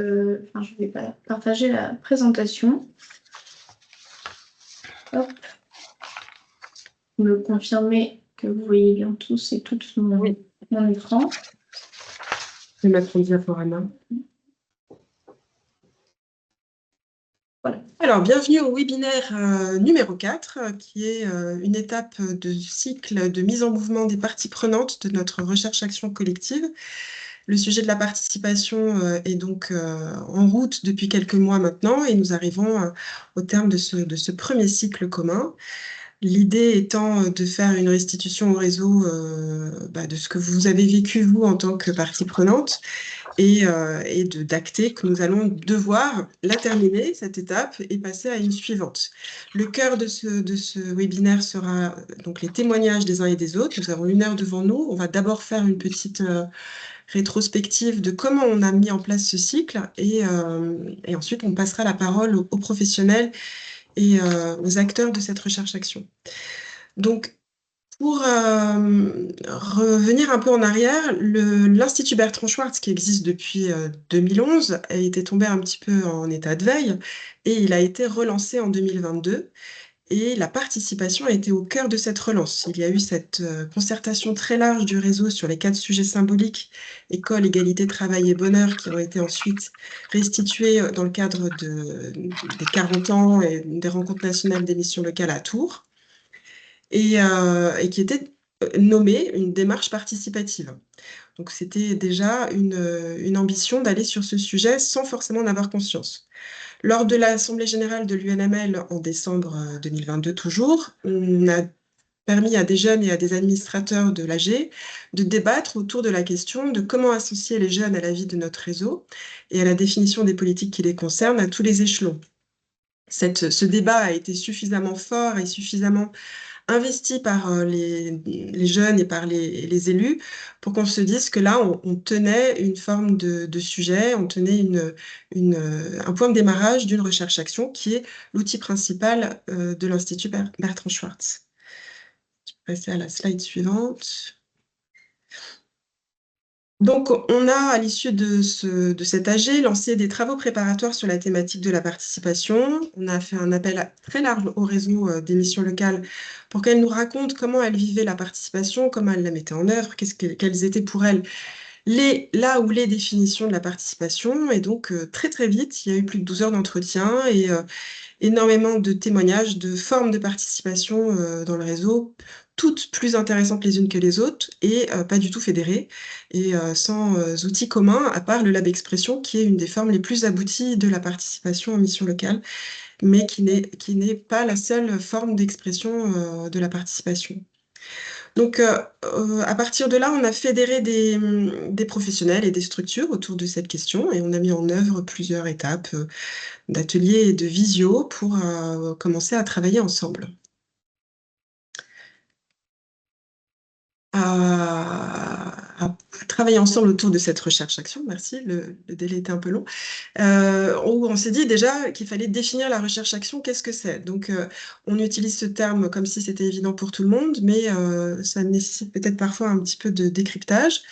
Je vais partager la présentation. Hop, me confirmer que vous voyez bien tous et toutes mon écran. Je vais mettre en diaporama. Voilà. Alors, bienvenue au webinaire numéro 4, qui est une étape de cycle de mise en mouvement des parties prenantes de notre recherche-action collective. Le sujet de la participation est donc en route depuis quelques mois maintenant et nous arrivons au terme de ce premier cycle commun. L'idée étant de faire une restitution au réseau de ce que vous avez vécu, vous, en tant que partie prenante, et d'acter que nous allons devoir la terminer, cette étape, et passer à une suivante. Le cœur de ce webinaire sera donc les témoignages des uns et des autres. Nous avons 1 heure devant nous. On va d'abord faire une petite rétrospective de comment on a mis en place ce cycle, et ensuite on passera la parole aux professionnels et aux acteurs de cette recherche-action. Donc, pour revenir un peu en arrière, l'Institut Bertrand Schwartz, qui existe depuis 2011, a été tombé un petit peu en état de veille et il a été relancé en 2022. Et la participation a été au cœur de cette relance. Il y a eu cette concertation très large du réseau sur les 4 sujets symboliques, école, égalité, travail et bonheur, qui ont été ensuite restitués dans le cadre des 40 ans et des rencontres nationales des missions locales à Tours, et qui était nommée une démarche participative. Donc c'était déjà une ambition d'aller sur ce sujet sans forcément en avoir conscience. Lors de l'Assemblée générale de l'UNML en décembre 2022 toujours, on a permis à des jeunes et à des administrateurs de l'AG de débattre autour de la question de comment associer les jeunes à la vie de notre réseau et à la définition des politiques qui les concernent à tous les échelons. Ce débat a été suffisamment fort et suffisamment investi par les jeunes et par les élus pour qu'on se dise que là, on tenait une forme de sujet, on tenait un point de démarrage d'une recherche-action qui est l'outil principal de l'Institut Bertrand Schwartz. Je vais passer à la slide suivante. Donc, on a, à l'issue de cet AG, lancé des travaux préparatoires sur la thématique de la participation. On a fait un appel très large au réseau des missions locales pour qu'elles nous racontent comment elles vivaient la participation, comment elles la mettaient en œuvre, quelles étaient pour elles les définitions de la participation. Et donc, très très vite, il y a eu plus de 12 heures d'entretien et énormément de témoignages de formes de participation dans le réseau, toutes plus intéressantes les unes que les autres et pas du tout fédérées et sans outils communs, à part le Lab Expression, qui est une des formes les plus abouties de la participation en mission locale, mais qui n'est pas la seule forme d'expression de la participation. Donc, à partir de là, on a fédéré des professionnels et des structures autour de cette question et on a mis en œuvre plusieurs étapes d'ateliers et de visio pour commencer à travailler ensemble. À travailler ensemble autour de cette recherche-action, merci, le délai était un peu long, où on s'est dit déjà qu'il fallait définir la recherche-action, qu'est-ce que c'est? Donc, on utilise ce terme comme si c'était évident pour tout le monde, mais ça nécessite peut-être parfois un petit peu de décryptage.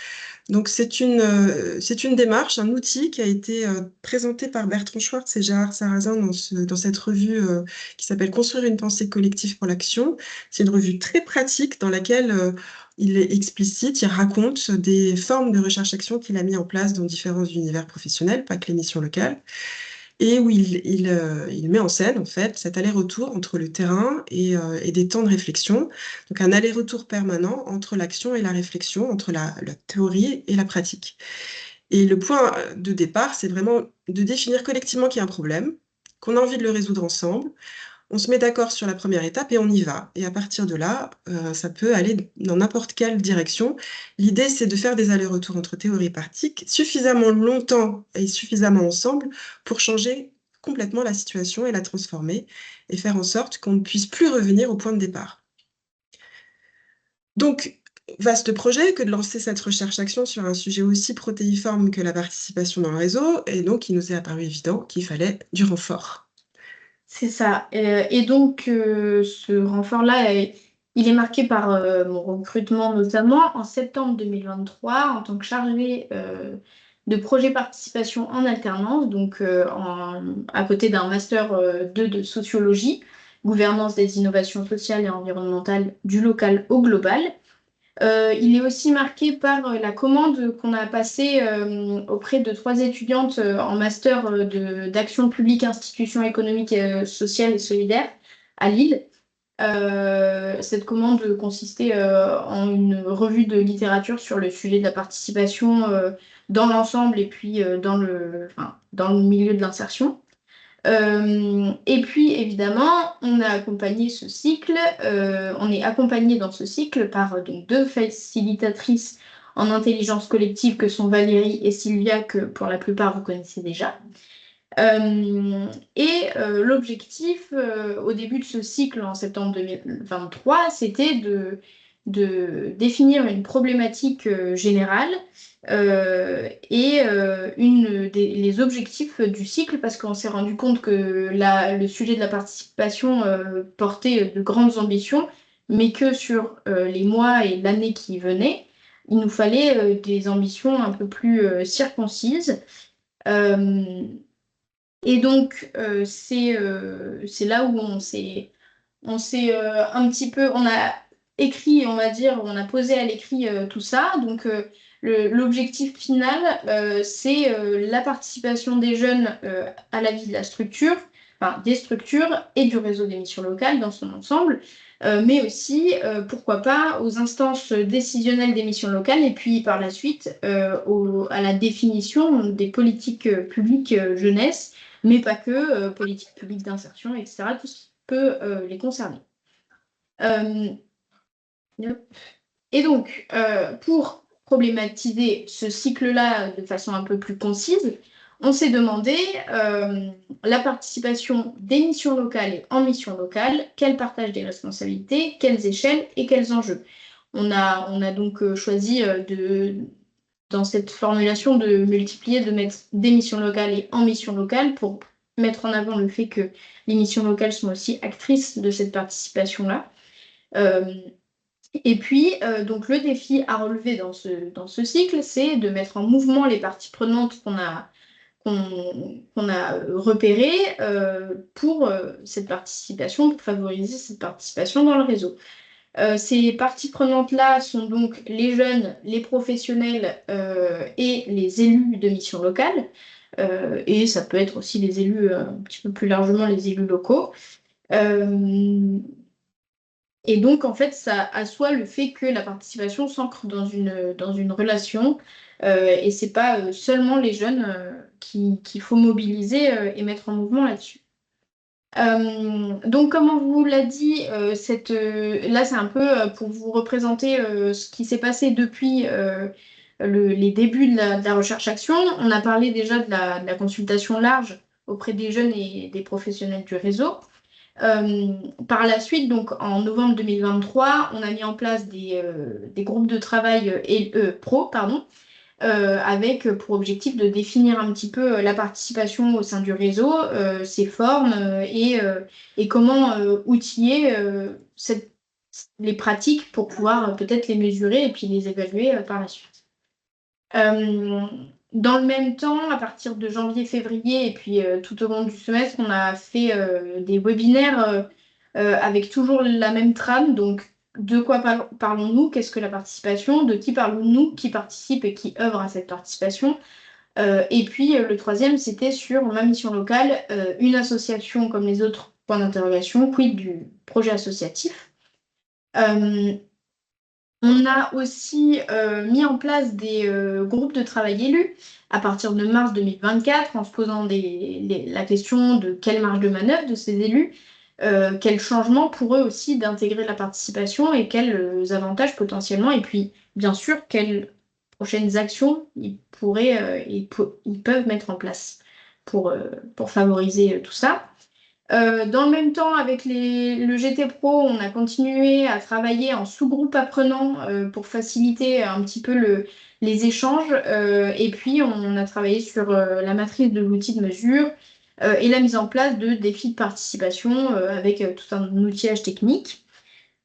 Donc, c'est une démarche, un outil qui a été présenté par Bertrand Schwartz et Gérard Sarrazin dans cette revue qui s'appelle Construire une pensée collective pour l'action. C'est une revue très pratique dans laquelle il est explicite, il raconte des formes de recherche-action qu'il a mis en place dans différents univers professionnels, pas que les missions locales, et où il met en scène, en fait, cet aller-retour entre le terrain et des temps de réflexion. Donc, un aller-retour permanent entre l'action et la réflexion, entre la théorie et la pratique. Et le point de départ, c'est vraiment de définir collectivement qu'il y a un problème, qu'on a envie de le résoudre ensemble. On se met d'accord sur la première étape et on y va. Et à partir de là, ça peut aller dans n'importe quelle direction. L'idée, c'est de faire des allers-retours entre théorie et pratique suffisamment longtemps et suffisamment ensemble pour changer complètement la situation et la transformer et faire en sorte qu'on ne puisse plus revenir au point de départ. Donc, vaste projet que de lancer cette recherche-action sur un sujet aussi protéiforme que la participation dans le réseau, et donc il nous est apparu évident qu'il fallait du renfort. C'est ça. Et donc, ce renfort-là, il est marqué par mon recrutement, notamment en septembre 2023, en tant que chargée de projet participation en alternance, donc à côté d'un master 2 de sociologie, gouvernance des innovations sociales et environnementales du local au global. Il est aussi marqué par la commande qu'on a passée auprès de 3 étudiantes en master d'action publique, institutions économiques, sociales et solidaires à Lille. Cette commande consistait en une revue de littérature sur le sujet de la participation dans l'ensemble et puis dans le milieu de l'insertion. Et puis évidemment, on a accompagné ce cycle, on est accompagné dans ce cycle par donc 2 facilitatrices en intelligence collective que sont Valérie et Sylvia, que pour la plupart vous connaissez déjà. L'objectif au début de ce cycle en septembre 2023, c'était de définir une problématique générale les objectifs du cycle, parce qu'on s'est rendu compte que le sujet de la participation portait de grandes ambitions, mais que sur les mois et l'année qui venaient, il nous fallait des ambitions un peu plus circoncises. Euh, et donc, c'est là où on s'est un petit peu, on a écrit, on va dire, on a posé à l'écrit tout ça. Donc, l'objectif final, c'est la participation des jeunes à la vie de la structure, enfin des structures et du réseau des missions locales dans son ensemble, mais aussi, pourquoi pas, aux instances décisionnelles des missions locales et puis par la suite à la définition des politiques publiques jeunesse, mais pas que, politique publique d'insertion, etc., tout ce qui peut les concerner. Euh, et donc, pour problématiser ce cycle-là de façon un peu plus concise, on s'est demandé la participation des missions locales et en mission locale, quel partage des responsabilités, quelles échelles et quels enjeux. On a donc choisi dans cette formulation de multiplier, de mettre des missions locales et en mission locale pour mettre en avant le fait que les missions locales sont aussi actrices de cette participation-là. Euh, et puis, donc le défi à relever dans ce cycle, c'est de mettre en mouvement les parties prenantes qu'on a repérées pour cette participation, pour favoriser cette participation dans le réseau. Ces parties prenantes-là sont donc les jeunes, les professionnels et les élus de mission locale. Et ça peut être aussi les élus, un petit peu plus largement les élus locaux. Euh, et donc, en fait, ça assoit le fait que la participation s'ancre dans une relation. Et c'est pas seulement les jeunes qu'il faut mobiliser et mettre en mouvement là-dessus. Donc, comme on vous l'a dit, là, c'est un peu pour vous représenter ce qui s'est passé depuis les débuts de la recherche-action. On a parlé déjà de la consultation large auprès des jeunes et des professionnels du réseau. Par la suite, donc en novembre 2023, on a mis en place des groupes de travail pro, pardon, avec pour objectif de définir un petit peu la participation au sein du réseau, ses formes et comment outiller les pratiques pour pouvoir peut-être les mesurer et puis les évaluer par la suite. Euh, Dans le même temps, à partir de janvier-février et puis tout au long du semestre, on a fait des webinaires avec toujours la même trame. Donc, de quoi parlons-nous? Qu'est-ce que la participation? De qui parlons-nous? Qui participe et qui œuvre à cette participation? Et puis, le troisième, c'était sur ma mission locale, une association comme les autres, points d'interrogation, quid du projet associatif. Euh, on a aussi mis en place des groupes de travail élus à partir de mars 2024 en se posant la question de quelle marge de manœuvre de ces élus, quels changements pour eux aussi d'intégrer la participation et quels avantages potentiellement, et puis bien sûr quelles prochaines actions ils peuvent mettre en place pour favoriser tout ça. Dans le même temps, avec le GT Pro, on a continué à travailler en sous-groupe apprenant pour faciliter un petit peu les échanges. Et puis, on a travaillé sur la matrice de l'outil de mesure et la mise en place de défis de participation avec tout un outillage technique.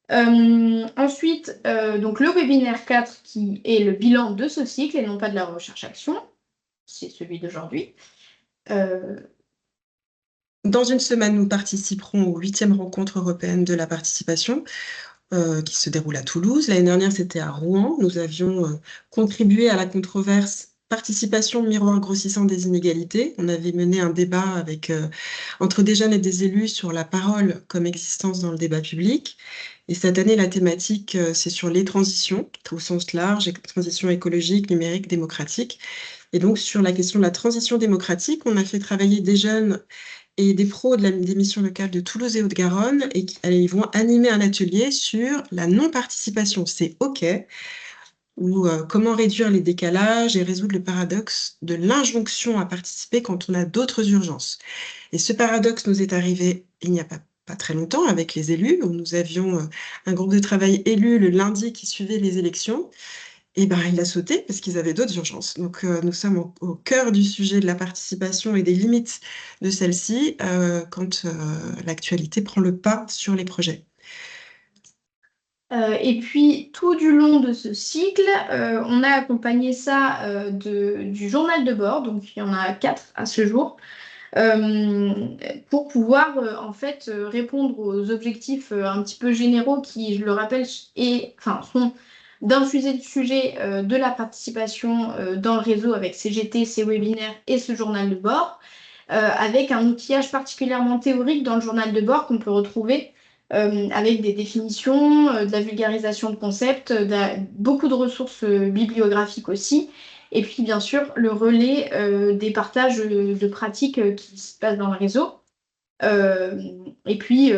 Ensuite, donc le webinaire 4 qui est le bilan de ce cycle et non pas de la recherche-action. c'est celui d'aujourd'hui. Euh, Dans une semaine, nous participerons aux 8e rencontres européennes de la participation qui se déroule à Toulouse. L'année dernière, c'était à Rouen. Nous avions contribué à la controverse participation miroir grossissant des inégalités. On avait mené un débat entre des jeunes et des élus sur la parole comme existence dans le débat public. Et cette année, la thématique, c'est sur les transitions, au sens large, transition écologique, numérique, démocratique. Et donc, sur la question de la transition démocratique, on a fait travailler des jeunes et des pros des missions locales de Toulouse et Haute-Garonne et ils vont animer un atelier sur la non-participation. C'est OK, ou comment réduire les décalages et résoudre le paradoxe de l'injonction à participer quand on a d'autres urgences. Et ce paradoxe nous est arrivé il n'y a pas très longtemps avec les élus, où nous avions un groupe de travail élu le lundi qui suivait les élections. Et ben, il a sauté parce qu'ils avaient d'autres urgences. Donc, nous sommes au cœur du sujet de la participation et des limites de celle-ci quand l'actualité prend le pas sur les projets. et puis, tout du long de ce cycle, on a accompagné ça du journal de bord, donc il y en a 4 à ce jour, euh, pour pouvoir en fait répondre aux objectifs un petit peu généraux qui, je le rappelle, enfin, sont d'infuser le sujet de la participation dans le réseau avec CGT, ces webinaires et ce journal de bord, avec un outillage particulièrement théorique dans le journal de bord qu'on peut retrouver avec des définitions, de la vulgarisation de concepts, beaucoup de ressources bibliographiques aussi. Et puis, bien sûr, le relais des partages de pratiques qui se passent dans le réseau. Euh, et puis,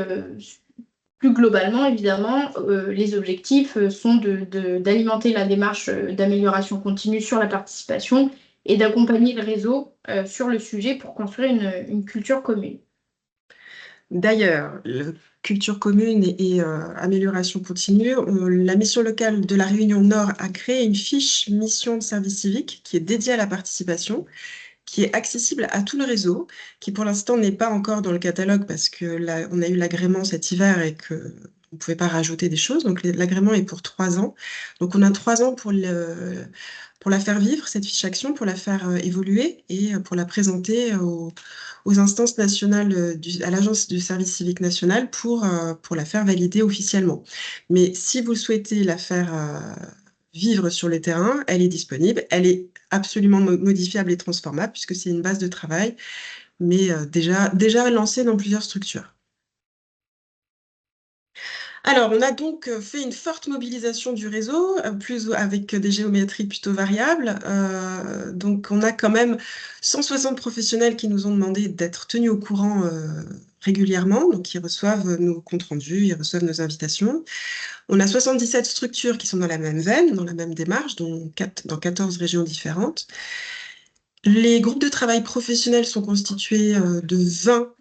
plus globalement, évidemment, les objectifs sont d'alimenter la démarche d'amélioration continue sur la participation et d'accompagner le réseau sur le sujet pour construire une culture commune. D'ailleurs, culture commune et amélioration continue, la mission locale de la Réunion Nord a créé une fiche mission de service civique qui est dédiée à la participation, qui est accessible à tout le réseau, qui pour l'instant n'est pas encore dans le catalogue parce que on a eu l'agrément cet hiver et que on ne pouvait pas rajouter des choses. Donc l'agrément est pour 3 ans. Donc on a 3 ans pour la faire vivre, cette fiche action, pour la faire évoluer et pour la présenter aux instances nationales, à l'Agence du service civique national pour la faire valider officiellement. Mais si vous souhaitez la faire vivre sur le terrain, elle est disponible, elle est absolument modifiable et transformable puisque c'est une base de travail, mais déjà lancée dans plusieurs structures. Alors, on a donc fait une forte mobilisation du réseau, plus avec des géométries plutôt variables. Donc, on a quand même 160 professionnels qui nous ont demandé d'être tenus au courant régulièrement. Donc, ils reçoivent nos comptes rendus, ils reçoivent nos invitations. On a 77 structures qui sont dans la même veine, dans la même démarche, dans 14 régions différentes. Les groupes de travail professionnels sont constitués de 20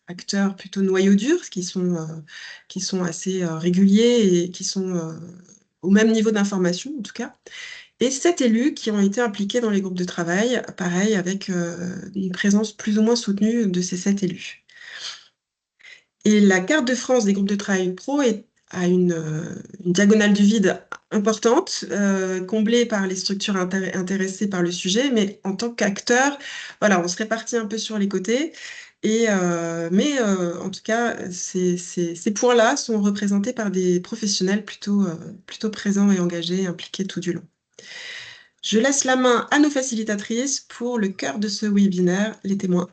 acteurs plutôt noyaux durs, qui sont assez réguliers et qui sont au même niveau d'information, en tout cas. Et 7 élus qui ont été impliqués dans les groupes de travail, pareil, avec une présence plus ou moins soutenue de ces 7 élus. Et la carte de France des groupes de travail pro a une diagonale du vide importante, comblée par les structures intéressées par le sujet, mais en tant qu'acteur, voilà, on se répartit un peu sur les côtés. Mais en tout cas, ces points-là sont représentés par des professionnels plutôt présents et engagés, impliqués tout du long. Je laisse la main à nos facilitatrices pour le cœur de ce webinaire, les témoins.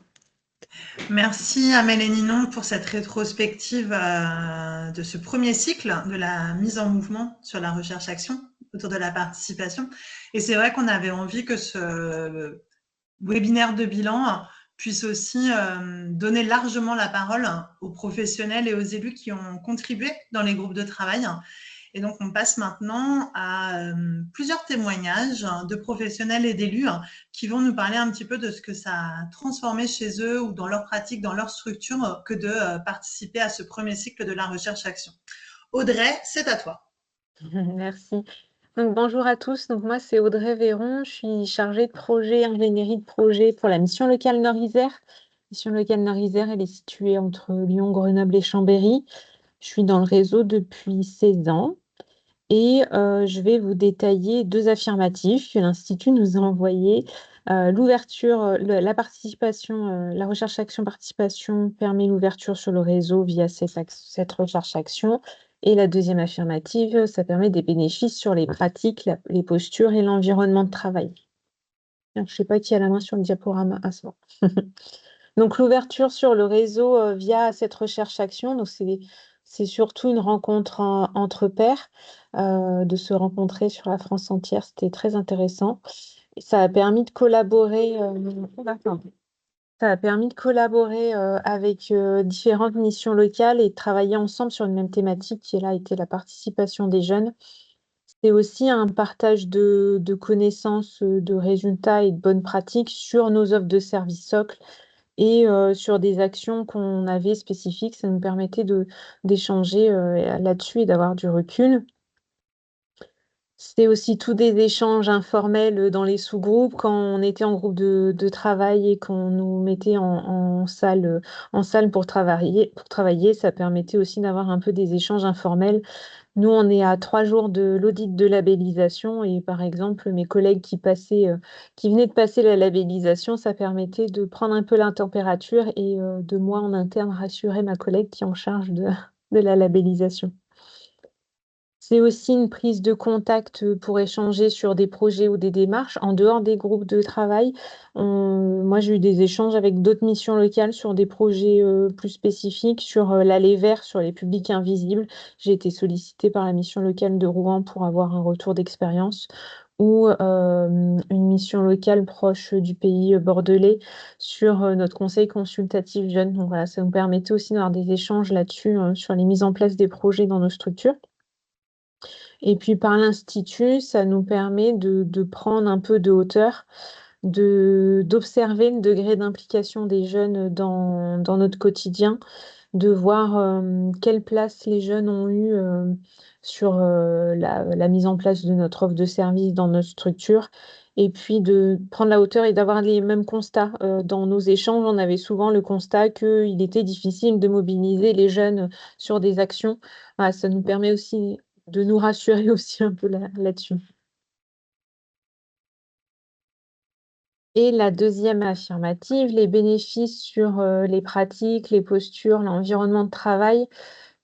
Merci Amel et Ninon pour cette rétrospective de ce premier cycle de la mise en mouvement sur la recherche-action autour de la participation. Et c'est vrai qu'on avait envie que ce webinaire de bilan puisse aussi donner largement la parole aux professionnels et aux élus qui ont contribué dans les groupes de travail. Et donc, on passe maintenant à plusieurs témoignages de professionnels et d'élus qui vont nous parler un petit peu de ce que ça a transformé chez eux ou dans leur pratique, dans leur structure, que de participer à ce premier cycle de la recherche-action. Audrey, c'est à toi. Merci. Donc, bonjour à tous. Donc, moi, c'est Audrey Véron. Je suis chargée de projet, ingénierie de projet pour la mission locale Nord-Isère. La mission locale Nord-Isère, elle est située entre Lyon, Grenoble et Chambéry. Je suis dans le réseau depuis 16 ans. Et je vais vous détailler 2 affirmatifs que l'Institut nous a envoyés. L'ouverture, la participation, la recherche-action participation permet l'ouverture sur le réseau via cette recherche-action. Et la deuxième affirmative, ça permet des bénéfices sur les pratiques, les postures et l'environnement de travail. Je ne sais pas qui a la main sur le diaporama. Ah, c'est bon. Donc, l'ouverture sur le réseau via cette recherche-action, donc c'est surtout une rencontre entre pairs, de se rencontrer sur la France entière, c'était très intéressant. Et ça a permis de collaborer, ça a permis de collaborer avec différentes missions locales et de travailler ensemble sur une même thématique qui là été la participation des jeunes. C'est aussi un partage de connaissances, de résultats et de bonnes pratiques sur nos offres de services socles et sur des actions qu'on avait spécifiques. Ça nous permettait d'échanger là-dessus et d'avoir du recul. C'était aussi tous des échanges informels dans les sous-groupes quand on était en groupe de travail et qu'on nous mettait en salle pour travailler. Ça permettait aussi d'avoir un peu des échanges informels. Nous, on est à 3 jours de l'audit de labellisation et par exemple, mes collègues qui venaient de passer la labellisation, ça permettait de prendre un peu la température et de moi en interne rassurer ma collègue qui est en charge de la labellisation. C'est aussi une prise de contact pour échanger sur des projets ou des démarches en dehors des groupes de travail. Moi, j'ai eu des échanges avec d'autres missions locales sur des projets plus spécifiques, sur l'Aller vert, sur les publics invisibles. J'ai été sollicitée par la mission locale de Rouen pour avoir un retour d'expérience ou une mission locale proche du pays bordelais sur notre conseil consultatif jeune. Donc voilà, ça nous permettait aussi d'avoir des échanges là-dessus, sur les mises en place des projets dans nos structures. Et puis par l'Institut, ça nous permet de prendre un peu de hauteur, d'observer le degré d'implication des jeunes dans notre quotidien, de voir quelle place les jeunes ont eu sur la mise en place de notre offre de service dans notre structure. Et puis de prendre la hauteur et d'avoir les mêmes constats. Dans nos échanges, on avait souvent le constat qu'il était difficile de mobiliser les jeunes sur des actions. Voilà, ça nous permet aussi de nous rassurer aussi un peu là-dessus. Et la deuxième affirmative, les bénéfices sur les pratiques, les postures, l'environnement de travail.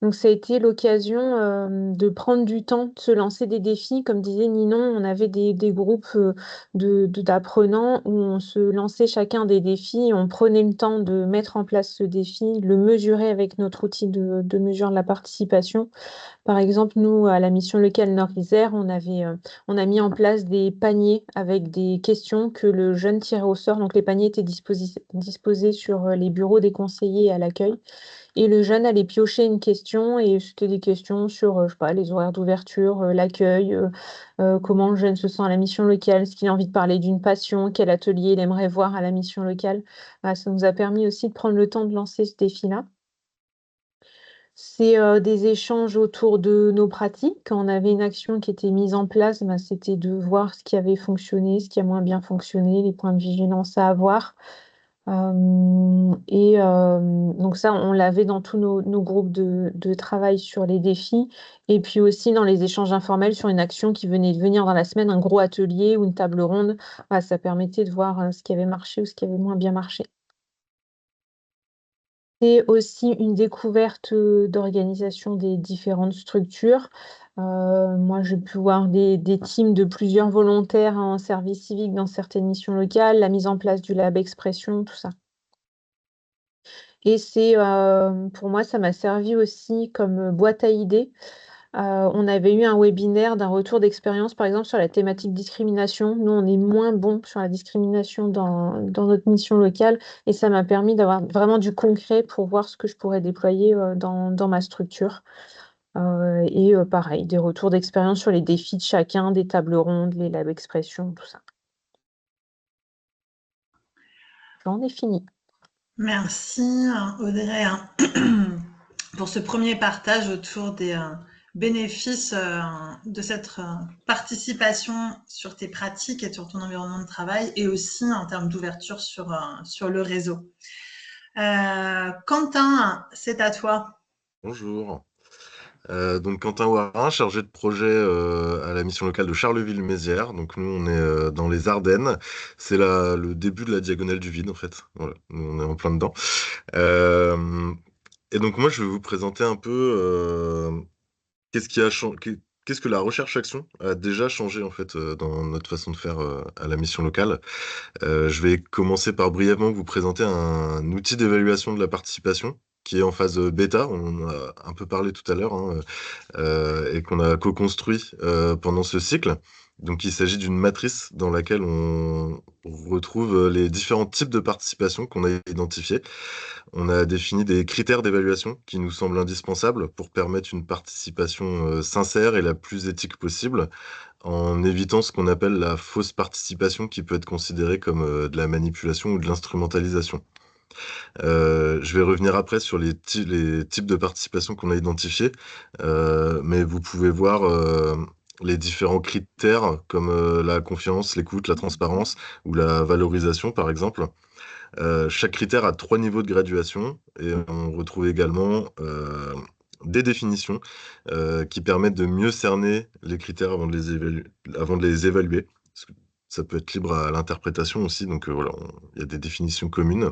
Donc ça a été l'occasion de prendre du temps, de se lancer des défis. Comme disait Ninon, on avait des groupes d'apprenants où on se lançait chacun des défis, on prenait le temps de mettre en place ce défi, le mesurer avec notre outil de mesure de la participation. Par exemple, nous, à la mission locale Nord-Isère, on a mis en place des paniers avec des questions que le jeune tirait au sort. Donc, les paniers étaient disposés sur les bureaux des conseillers à l'accueil. Et le jeune allait piocher une question et c'était des questions sur, je sais pas, les horaires d'ouverture, l'accueil, comment le jeune se sent à la mission locale, est-ce qu'il a envie de parler d'une passion, quel atelier il aimerait voir à la mission locale. Voilà, ça nous a permis aussi de prendre le temps de lancer ce défi-là. C'est des échanges autour de nos pratiques. Quand on avait une action qui était mise en place, c'était de voir ce qui avait fonctionné, ce qui a moins bien fonctionné, les points de vigilance à avoir. Donc ça, on l'avait dans tous nos groupes de travail sur les défis. Et puis aussi dans les échanges informels sur une action qui venait de venir dans la semaine, un gros atelier ou une table ronde. Voilà, ça permettait de voir ce qui avait marché ou ce qui avait moins bien marché. C'est aussi une découverte d'organisation des différentes structures. Moi, j'ai pu voir des teams de plusieurs volontaires en service civique dans certaines missions locales, la mise en place du lab expression, tout ça. Et pour moi, ça m'a servi aussi comme boîte à idées. On avait eu un webinaire d'un retour d'expérience, par exemple, sur la thématique discrimination. Nous, on est moins bon sur la discrimination dans notre mission locale et ça m'a permis d'avoir vraiment du concret pour voir ce que je pourrais déployer dans ma structure. Pareil, des retours d'expérience sur les défis de chacun, des tables rondes, les labs expression, tout ça. J'en ai fini. Merci Audrey pour ce premier partage autour des bénéfices de cette participation sur tes pratiques et sur ton environnement de travail et aussi en termes d'ouverture sur le réseau. Quentin, c'est à toi. Bonjour. Donc Quentin Warin, chargé de projet à la mission locale de Charleville-Mézières. Donc nous, on est dans les Ardennes. C'est le début de la diagonale du vide, en fait. Voilà, nous, on est en plein dedans. Euh, et donc moi, je vais vous présenter un peu qu'est-ce qui a changé. Qu'est-ce que la recherche-action a déjà changé en fait dans notre façon de faire à la mission locale. Je vais commencer par brièvement vous présenter un outil d'évaluation de la participation qui est en phase bêta. On en a un peu parlé tout à l'heure, hein, et qu'on a co-construit pendant ce cycle. Donc il s'agit d'une matrice dans laquelle on retrouve les différents types de participation qu'on a identifiés. On a défini des critères d'évaluation qui nous semblent indispensables pour permettre une participation sincère et la plus éthique possible, en évitant ce qu'on appelle la fausse participation qui peut être considérée comme de la manipulation ou de l'instrumentalisation. Je vais revenir après sur les types de participation qu'on a identifiés, mais vous pouvez voir les différents critères comme la confiance, l'écoute, la transparence ou la valorisation, par exemple. Chaque critère a 3 niveaux de graduation et on retrouve également des définitions qui permettent de mieux cerner les critères avant de les évaluer. Parce que ça peut être libre à l'interprétation aussi, donc voilà, il y a des définitions communes.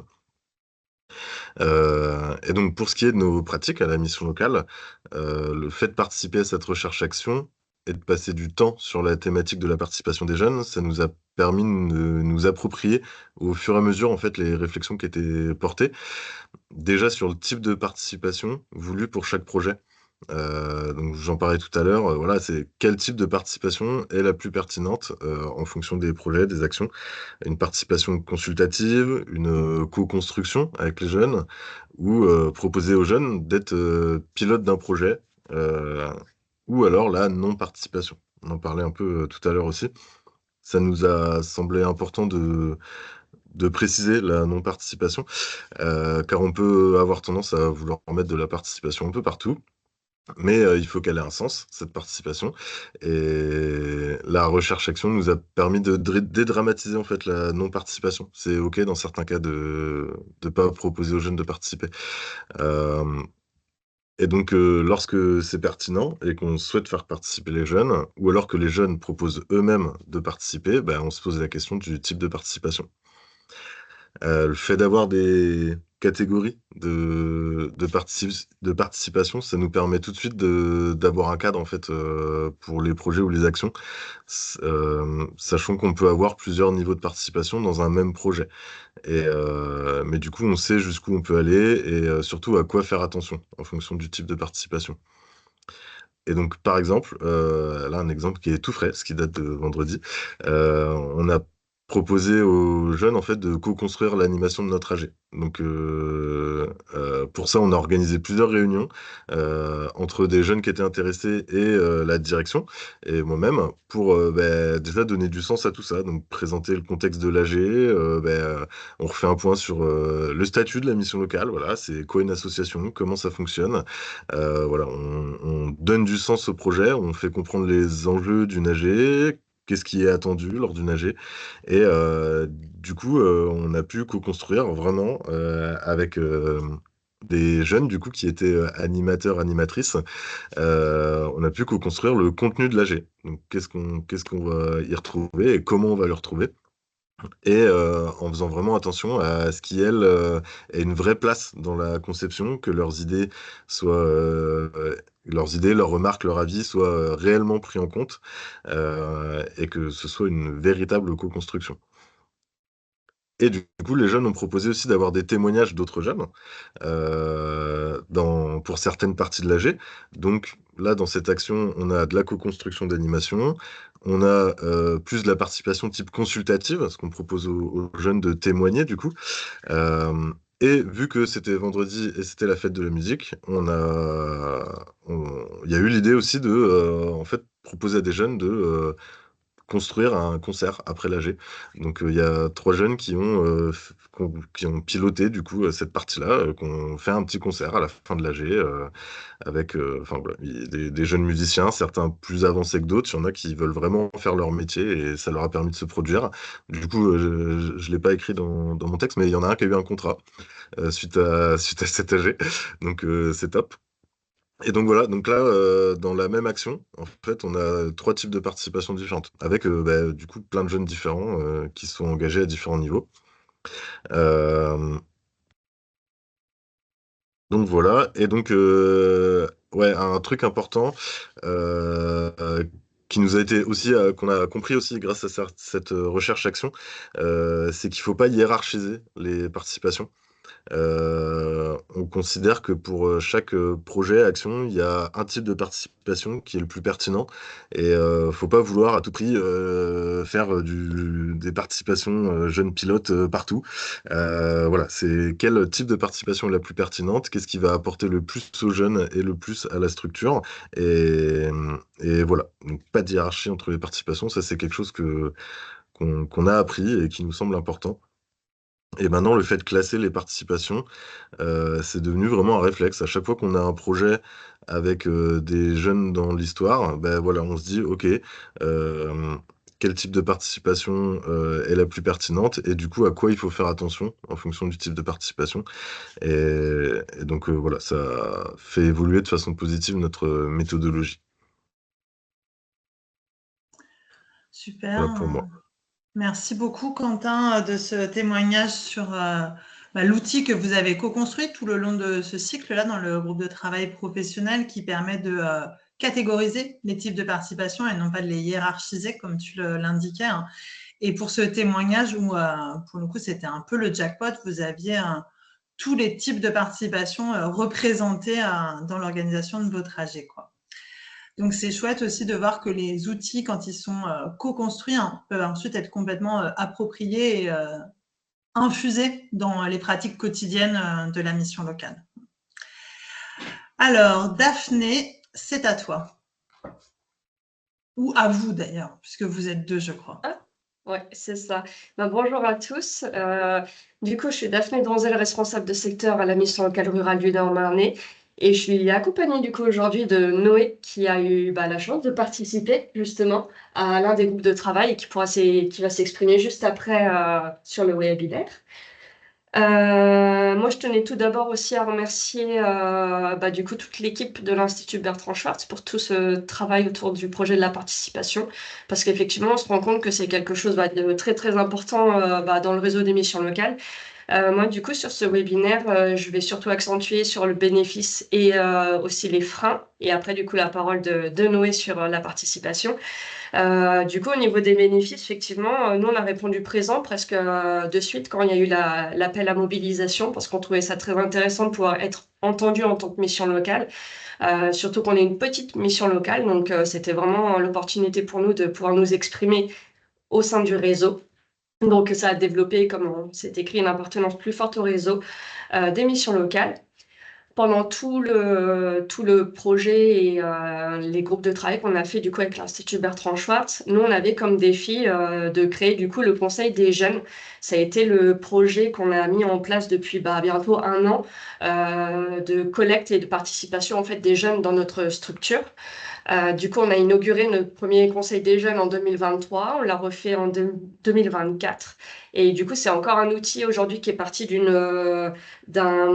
Et donc pour ce qui est de nos pratiques à la mission locale, le fait de participer à cette recherche-action et de passer du temps sur la thématique de la participation des jeunes, ça nous a permis de nous approprier au fur et à mesure en fait les réflexions qui étaient portées, déjà sur le type de participation voulu pour chaque projet. Donc j'en parlais tout à l'heure, voilà, c'est quel type de participation est la plus pertinente en fonction des projets, des actions. Une participation consultative, une co-construction avec les jeunes, ou proposer aux jeunes d'être pilote d'un projet, euh, ou alors la non-participation. On en parlait un peu tout à l'heure aussi. Ça nous a semblé important de préciser la non-participation, car on peut avoir tendance à vouloir mettre de la participation un peu partout. Mais il faut qu'elle ait un sens, cette participation. Et la recherche-action nous a permis de dédramatiser en fait la non-participation. C'est OK dans certains cas de ne pas proposer aux jeunes de participer. Euh, et donc, lorsque c'est pertinent et qu'on souhaite faire participer les jeunes, ou alors que les jeunes proposent eux-mêmes de participer, ben, on se pose la question du type de participation. Le fait d'avoir des catégories de participation, ça nous permet tout de suite d'avoir un cadre en fait pour les projets ou les actions, sachant qu'on peut avoir plusieurs niveaux de participation dans un même projet. Mais du coup, on sait jusqu'où on peut aller et surtout à quoi faire attention en fonction du type de participation. Et donc, par exemple, là, un exemple qui est tout frais, ce qui date de vendredi, on a proposé aux jeunes, en fait, de co-construire l'animation de notre AG. Donc, pour ça, on a organisé plusieurs réunions entre des jeunes qui étaient intéressés et la direction, et moi-même, pour déjà donner du sens à tout ça. Donc, présenter le contexte de l'AG, on refait un point sur le statut de la mission locale, voilà, c'est quoi une association, comment ça fonctionne. Voilà, on donne du sens au projet, on fait comprendre les enjeux d'une AG, qu'est-ce qui est attendu lors d'une AG. Et du coup, on a pu co-construire vraiment avec des jeunes du coup qui étaient animateurs, animatrices. On a pu co-construire le contenu de l'AG. Donc qu'est-ce qu'on va y retrouver et comment on va le retrouver. Et en faisant vraiment attention à ce qui, elle, ait une vraie place dans la conception, que leurs idées, leurs remarques, leurs avis soient réellement pris en compte, et que ce soit une véritable co-construction. Et du coup, les jeunes ont proposé aussi d'avoir des témoignages d'autres jeunes pour certaines parties de l'AG. Donc là, dans cette action, on a de la co-construction d'animation, on a plus de la participation type consultative, ce qu'on propose aux jeunes de témoigner du coup. Euh, et vu que c'était vendredi et c'était la fête de la musique, il y a eu l'idée aussi de en fait, proposer à des jeunes de construire un concert après l'AG. Donc il y a 3 jeunes qui ont piloté du coup cette partie-là, qui ont fait un petit concert à la fin de l'AG avec enfin, voilà, des jeunes musiciens, certains plus avancés que d'autres. Il y en a qui veulent vraiment faire leur métier et ça leur a permis de se produire. Du coup, je l'ai pas écrit dans mon texte, mais il y en a un qui a eu un contrat suite à cette AG. Donc c'est top. Et donc voilà, donc là, dans la même action, en fait, on a 3 types de participation différentes, avec du coup plein de jeunes différents qui sont engagés à différents niveaux. Euh, donc voilà, et donc ouais, un truc important qui nous a été aussi, qu'on a compris aussi grâce à cette recherche action, c'est qu'il faut pas hiérarchiser les participations. On considère que pour chaque projet, action, il y a un type de participation qui est le plus pertinent et faut pas vouloir à tout prix faire des participations jeunes pilotes partout. Voilà, c'est quel type de participation est la plus pertinente, qu'est-ce qui va apporter le plus aux jeunes et le plus à la structure. Et, et voilà, donc pas de hiérarchie entre les participations, ça c'est quelque chose qu'on a appris et qui nous semble important. Et maintenant, le fait de classer les participations, c'est devenu vraiment un réflexe. À chaque fois qu'on a un projet avec des jeunes dans l'histoire, ben voilà, on se dit, OK, quel type de participation est la plus pertinente et du coup, à quoi il faut faire attention en fonction du type de participation. Et donc, voilà, ça fait évoluer de façon positive notre méthodologie. Super. Voilà pour moi. Merci beaucoup, Quentin, de ce témoignage sur l'outil que vous avez co-construit tout le long de ce cycle-là dans le groupe de travail professionnel qui permet de catégoriser les types de participation et non pas de les hiérarchiser comme tu l'indiquais. Hein. Et pour ce témoignage où, pour le coup, c'était un peu le jackpot, vous aviez tous les types de participation représentés dans l'organisation de vos trajets, quoi. Donc, c'est chouette aussi de voir que les outils, quand ils sont co-construits, hein, peuvent ensuite être complètement appropriés et infusés dans les pratiques quotidiennes de la mission locale. Alors, Daphné, c'est à toi. Ou à vous d'ailleurs, puisque vous êtes deux, je crois. Ouais, c'est ça. Bonjour à tous. Du coup, je suis Daphné Donzel, responsable de secteur à la mission locale rurale du Nord-Marnais. Et je suis accompagnée du coup aujourd'hui de Noé, qui a eu la chance de participer justement à l'un des groupes de travail et qui va s'exprimer juste après sur le webinaire. Moi, je tenais tout d'abord aussi à remercier du coup toute l'équipe de l'Institut Bertrand Schwartz pour tout ce travail autour du projet de la participation, parce qu'effectivement, on se rend compte que c'est quelque chose de très très important dans le réseau des missions locales. Moi, du coup, sur ce webinaire, je vais surtout accentuer sur le bénéfice et aussi les freins, et après, du coup, la parole de Noé sur la participation. Du coup, au niveau des bénéfices, effectivement, nous, on a répondu présent presque de suite quand il y a eu l'appel à mobilisation, parce qu'on trouvait ça très intéressant de pouvoir être entendu en tant que mission locale, surtout qu'on est une petite mission locale, donc c'était vraiment l'opportunité pour nous de pouvoir nous exprimer au sein du réseau. Donc, ça a développé, comme c'est écrit, une appartenance plus forte au réseau des missions locales. Pendant tout le projet et les groupes de travail qu'on a fait du coup avec l'Institut Bertrand Schwartz, nous on avait comme défi de créer du coup le Conseil des jeunes. Ça a été le projet qu'on a mis en place depuis bientôt 1 an de collecte et de participation en fait des jeunes dans notre structure. Du coup, on a inauguré notre premier Conseil des jeunes en 2023, on l'a refait en 2024. Et du coup, c'est encore un outil aujourd'hui qui est parti d'un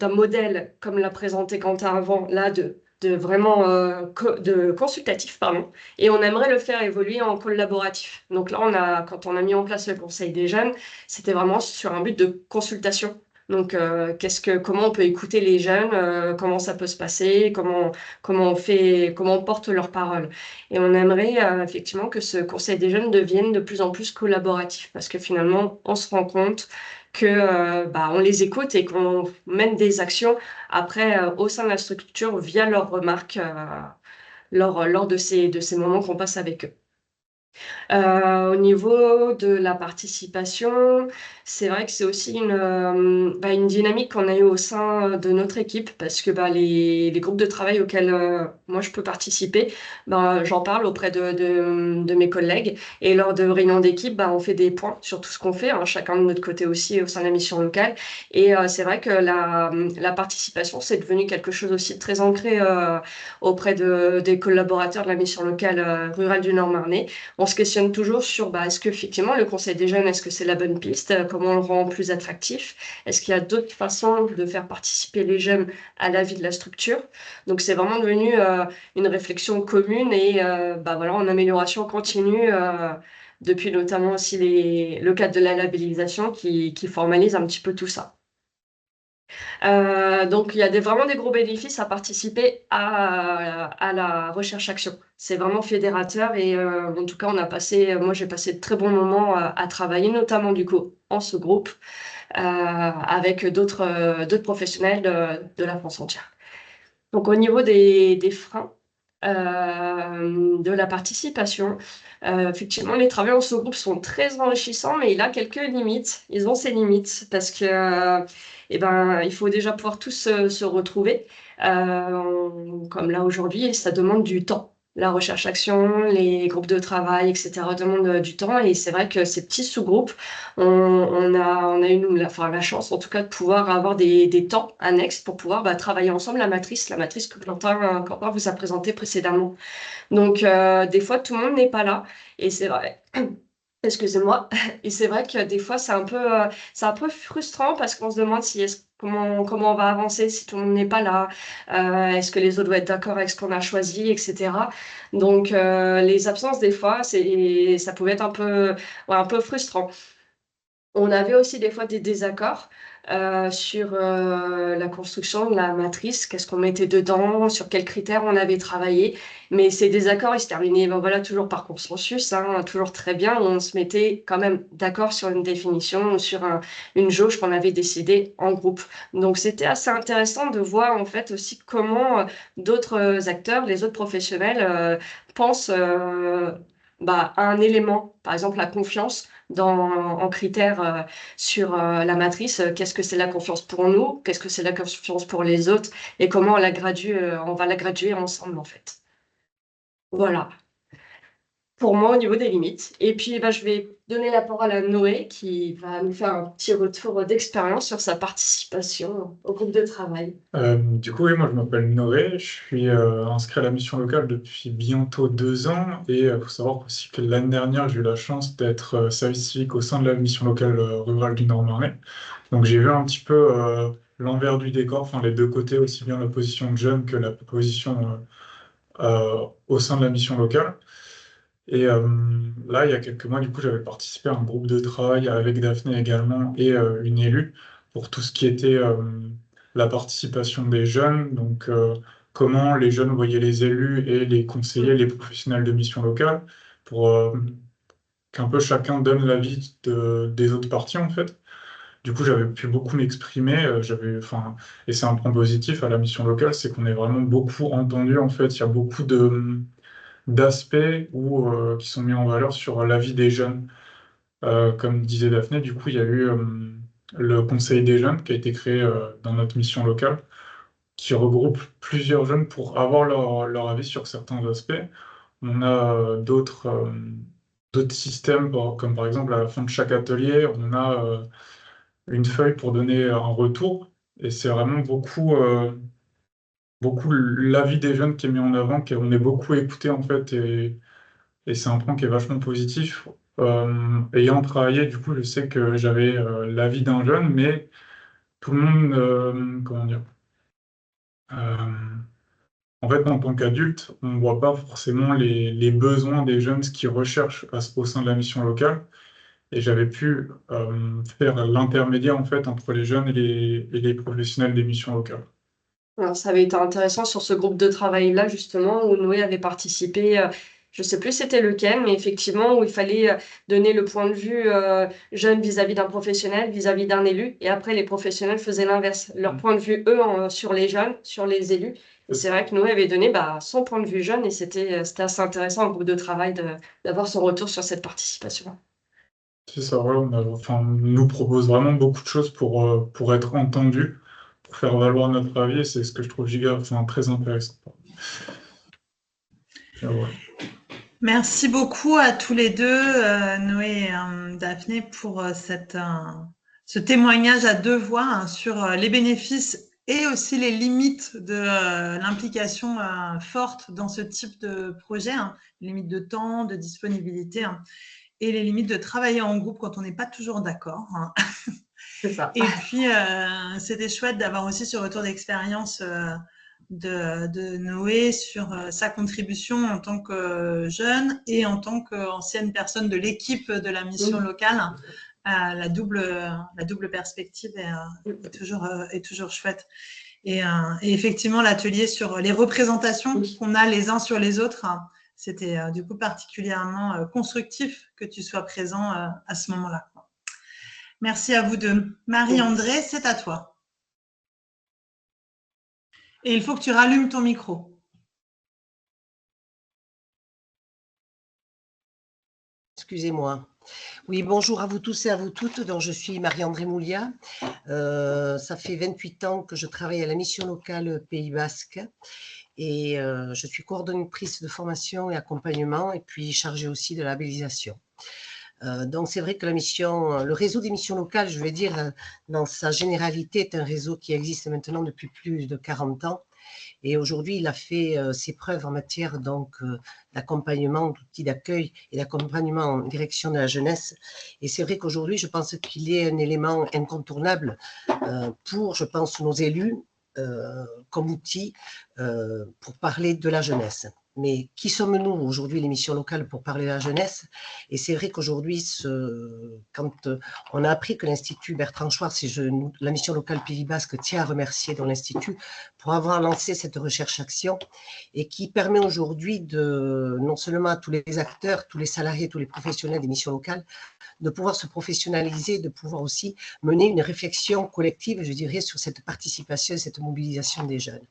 modèle, comme l'a présenté Quentin avant, là, de vraiment de consultatif, pardon. Et on aimerait le faire évoluer en collaboratif. Donc là, quand on a mis en place le Conseil des jeunes, c'était vraiment sur un but de consultation. Donc, comment on peut écouter les jeunes, comment ça peut se passer, comment on porte leurs paroles. Et on aimerait effectivement que ce Conseil des jeunes devienne de plus en plus collaboratif, parce que finalement, on se rend compte que on les écoute et qu'on mène des actions après au sein de la structure via leurs remarques lors de ces moments qu'on passe avec eux. Au niveau de la participation, c'est vrai que c'est aussi une dynamique qu'on a eue au sein de notre équipe parce que les groupes de travail auxquels moi je peux participer, j'en parle auprès de mes collègues et lors de réunions d'équipe, on fait des points sur tout ce qu'on fait, hein, chacun de notre côté aussi au sein de la mission locale. Et c'est vrai que la participation, c'est devenu quelque chose aussi de très ancré auprès des collaborateurs de la mission locale rurale du Nord-Marnais. on se questionne toujours sur est-ce qu'effectivement le conseil des jeunes, est-ce que c'est la bonne piste? Comment on le rend plus attractif? Est-ce qu'il y a d'autres façons de faire participer les jeunes à la vie de la structure? Donc c'est vraiment devenu une réflexion commune et voilà, en amélioration continue depuis notamment aussi le cadre de la labellisation qui formalise un petit peu tout ça. Donc, il y a vraiment des gros bénéfices à participer à la recherche-action. C'est vraiment fédérateur et en tout cas, moi, j'ai passé de très bons moments à travailler, notamment du coup en ce groupe avec d'autres professionnels de la France entière. Donc, au niveau des freins de la participation, effectivement, les travaux en sous-groupe sont très enrichissants, mais il a quelques limites. Ils ont ces limites parce que, il faut déjà pouvoir tous se retrouver. Comme là aujourd'hui, et ça demande du temps. La recherche-action, les groupes de travail, etc., demandent du temps. Et c'est vrai que ces petits sous-groupes, on a eu la chance, en tout cas, de pouvoir avoir des temps annexes pour pouvoir travailler ensemble la matrice que Quentin vous a présentée précédemment. Donc, des fois, tout le monde n'est pas là. Et c'est vrai, excusez-moi, et c'est vrai que des fois, c'est un peu frustrant parce qu'on se demande comment on va avancer si tout le monde n'est pas là. Est-ce que les autres vont être d'accord avec ce qu'on a choisi, etc. Donc, les absences, des fois, ça pouvait être un peu frustrant. On avait aussi des fois des désaccords sur la construction de la matrice, qu'est-ce qu'on mettait dedans, sur quels critères on avait travaillé. Mais ces désaccords, ils se terminaient toujours par consensus, toujours très bien. On se mettait quand même d'accord sur une définition ou sur une jauge qu'on avait décidée en groupe. Donc c'était assez intéressant de voir en fait aussi comment d'autres acteurs, les autres professionnels pensent à un élément, par exemple la confiance en critères sur la matrice. Qu'est-ce que c'est la confiance pour nous? Qu'est-ce que c'est la confiance pour les autres? Et comment on va la graduer ensemble, en fait. Voilà. Pour moi, au niveau des limites. Et puis, je vais donner la parole à Noé, qui va nous faire un petit retour d'expérience sur sa participation au groupe de travail. Du coup, oui, moi je m'appelle Noé, je suis inscrit à la mission locale depuis bientôt 2 ans et il faut savoir aussi que l'année dernière j'ai eu la chance d'être service civique au sein de la mission locale rurale du Nord-Marnais. Donc j'ai vu un petit peu l'envers du décor, enfin les deux côtés, aussi bien la position de jeune que la position au sein de la mission locale. Et là, il y a quelques mois, du coup, j'avais participé à un groupe de travail avec Daphné également et une élue pour tout ce qui était la participation des jeunes, donc comment les jeunes voyaient les élus et les conseillers, les professionnels de mission locale, pour qu'un peu chacun donne l'avis des autres parties, en fait. Du coup, j'avais pu beaucoup m'exprimer, et c'est un point positif à la mission locale, c'est qu'on est vraiment beaucoup entendu, en fait. Il y a beaucoup d'aspects qui sont mis en valeur sur la vie des jeunes. Comme disait Daphné, du coup, il y a eu le Conseil des jeunes qui a été créé dans notre mission locale, qui regroupe plusieurs jeunes pour avoir leur avis sur certains aspects. On a d'autres systèmes, comme par exemple à la fin de chaque atelier, on a une feuille pour donner un retour. Et c'est vraiment beaucoup l'avis des jeunes qui est mis en avant, qu'on est beaucoup écouté en fait, et c'est un point qui est vachement positif. Ayant travaillé, du coup, je sais que j'avais l'avis d'un jeune, mais tout le monde, comment dire, en fait, en tant qu'adulte, on ne voit pas forcément les besoins des jeunes, ce qu'ils recherchent au sein de la mission locale. Et j'avais pu faire l'intermédiaire en fait entre les jeunes et les professionnels des missions locales. Alors, ça avait été intéressant sur ce groupe de travail-là, justement, où Noé avait participé. Je ne sais plus c'était lequel, mais effectivement, où il fallait donner le point de vue jeune vis-à-vis d'un professionnel, vis-à-vis d'un élu. Et après, les professionnels faisaient l'inverse. Leur point de vue, eux, sur les jeunes, sur les élus. Et c'est vrai que Noé avait donné son point de vue jeune et c'était assez intéressant, un groupe de travail, d'avoir son retour sur cette participation. C'est ça, ouais, on nous propose vraiment beaucoup de choses pour être entendu, pour faire valoir notre avis, et c'est ce que je trouve très intéressant. Ouais. Merci beaucoup à tous les deux, Noé et Daphné, pour ce témoignage à deux voix sur les bénéfices et aussi les limites de l'implication forte dans ce type de projet, hein, les limites de temps, de disponibilité, hein, et les limites de travailler en groupe quand on n'est pas toujours d'accord. Hein. C'est ça. Et puis, c'était chouette d'avoir aussi ce retour d'expérience de Noé sur sa contribution en tant que jeune et en tant qu'ancienne personne de l'équipe de la mission locale. La double perspective est toujours chouette. Et effectivement, l'atelier sur les représentations qu'on a les uns sur les autres, hein, c'était du coup particulièrement constructif que tu sois présent à ce moment-là. Merci à vous deux. Marie-André, c'est à toi. Et il faut que tu rallumes ton micro. Excusez-moi. Oui, bonjour à vous tous et à vous toutes. Donc, je suis Marie-André Moulia. Ça fait 28 ans que je travaille à la mission locale Pays Basque et je suis coordonnatrice de formation et accompagnement et puis chargée aussi de labellisation. Donc, c'est vrai que le réseau des missions locales, je vais dire, dans sa généralité, est un réseau qui existe maintenant depuis plus de 40 ans. Et aujourd'hui, il a fait ses preuves en matière d'accompagnement, d'outils d'accueil et d'accompagnement en direction de la jeunesse. Et c'est vrai qu'aujourd'hui, je pense qu'il est un élément incontournable pour, je pense, nos élus comme outil pour parler de la jeunesse. Mais qui sommes-nous aujourd'hui, les missions locales, pour parler de la jeunesse? Et c'est vrai qu'aujourd'hui, quand on a appris que l'Institut Bertrand Schwartz et la mission locale Pays Basque tient à remercier dans l'Institut pour avoir lancé cette recherche-action et qui permet aujourd'hui non seulement à tous les acteurs, tous les salariés, tous les professionnels des missions locales, de pouvoir se professionnaliser, de pouvoir aussi mener une réflexion collective, je dirais, sur cette participation, cette mobilisation des jeunes.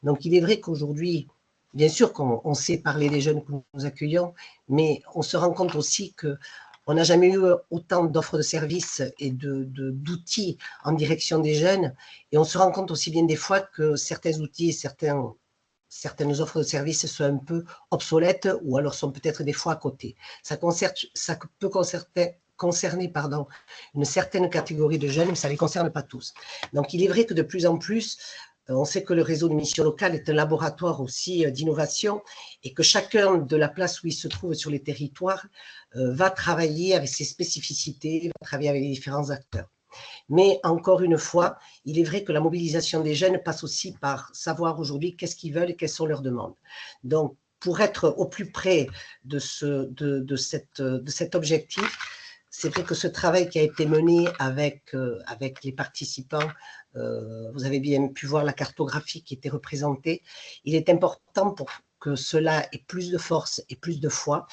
Donc, il est vrai qu'aujourd'hui, bien sûr qu'on sait parler des jeunes que nous accueillons, mais on se rend compte aussi qu'on n'a jamais eu autant d'offres de services et d'outils en direction des jeunes. Et on se rend compte aussi bien des fois que certains outils et certaines offres de services sont un peu obsolètes ou alors sont peut-être des fois à côté. Ça peut concerner une certaine catégorie de jeunes, mais ça ne les concerne pas tous. Donc, il est vrai que de plus en plus, on sait que le réseau de missions locales est un laboratoire aussi d'innovation et que chacun de la place où il se trouve sur les territoires va travailler avec ses spécificités, va travailler avec les différents acteurs. Mais encore une fois, il est vrai que la mobilisation des jeunes passe aussi par savoir aujourd'hui qu'est-ce qu'ils veulent et quelles sont leurs demandes. Donc, pour être au plus près de cet objectif, c'est vrai que ce travail qui a été mené avec les participants, vous avez bien pu voir la cartographie qui était représentée, il est important pour que cela ait plus de force et plus de foi,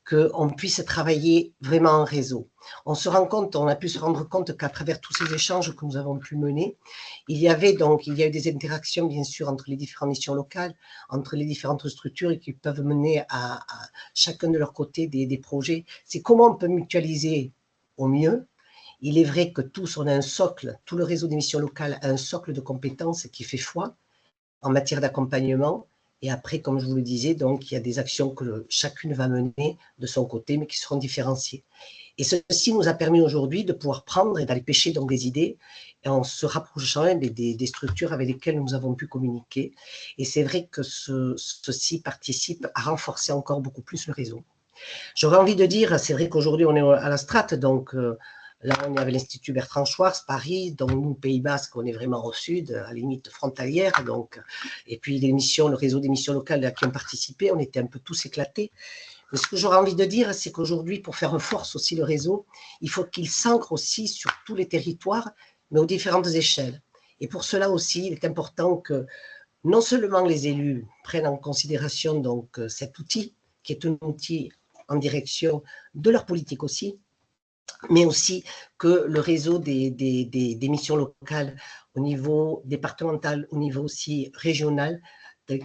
qu'on puisse travailler vraiment en réseau. On a pu se rendre compte qu'à travers tous ces échanges que nous avons pu mener, il y a eu des interactions bien sûr entre les différentes missions locales, entre les différentes structures et qui peuvent mener à chacun de leur côté des projets. C'est comment on peut mutualiser au mieux. Il est vrai que tous, on a un socle, tout le réseau des missions locales a un socle de compétences qui fait foi en matière d'accompagnement. Et après, comme je vous le disais, donc, il y a des actions que chacune va mener de son côté, mais qui seront différenciées. Et ceci nous a permis aujourd'hui de pouvoir prendre et d'aller pêcher donc des idées en se rapprochant des structures avec lesquelles nous avons pu communiquer. Et c'est vrai que ceci participe à renforcer encore beaucoup plus le réseau. J'aurais envie de dire, c'est vrai qu'aujourd'hui, on est à la strate, donc là, on est avec l'Institut Bertrand Schwartz, Paris, donc nous, Pays Basque, on est vraiment au sud, à la limite frontalière, donc, et puis le réseau des missions locales à qui on participait, on était un peu tous éclatés. Mais ce que j'aurais envie de dire, c'est qu'aujourd'hui, pour faire force aussi le réseau, il faut qu'il s'ancre aussi sur tous les territoires, mais aux différentes échelles. Et pour cela aussi, il est important que non seulement les élus prennent en considération donc cet outil, qui est un outil en direction de leur politique aussi, mais aussi que le réseau des missions locales au niveau départemental, au niveau aussi régional,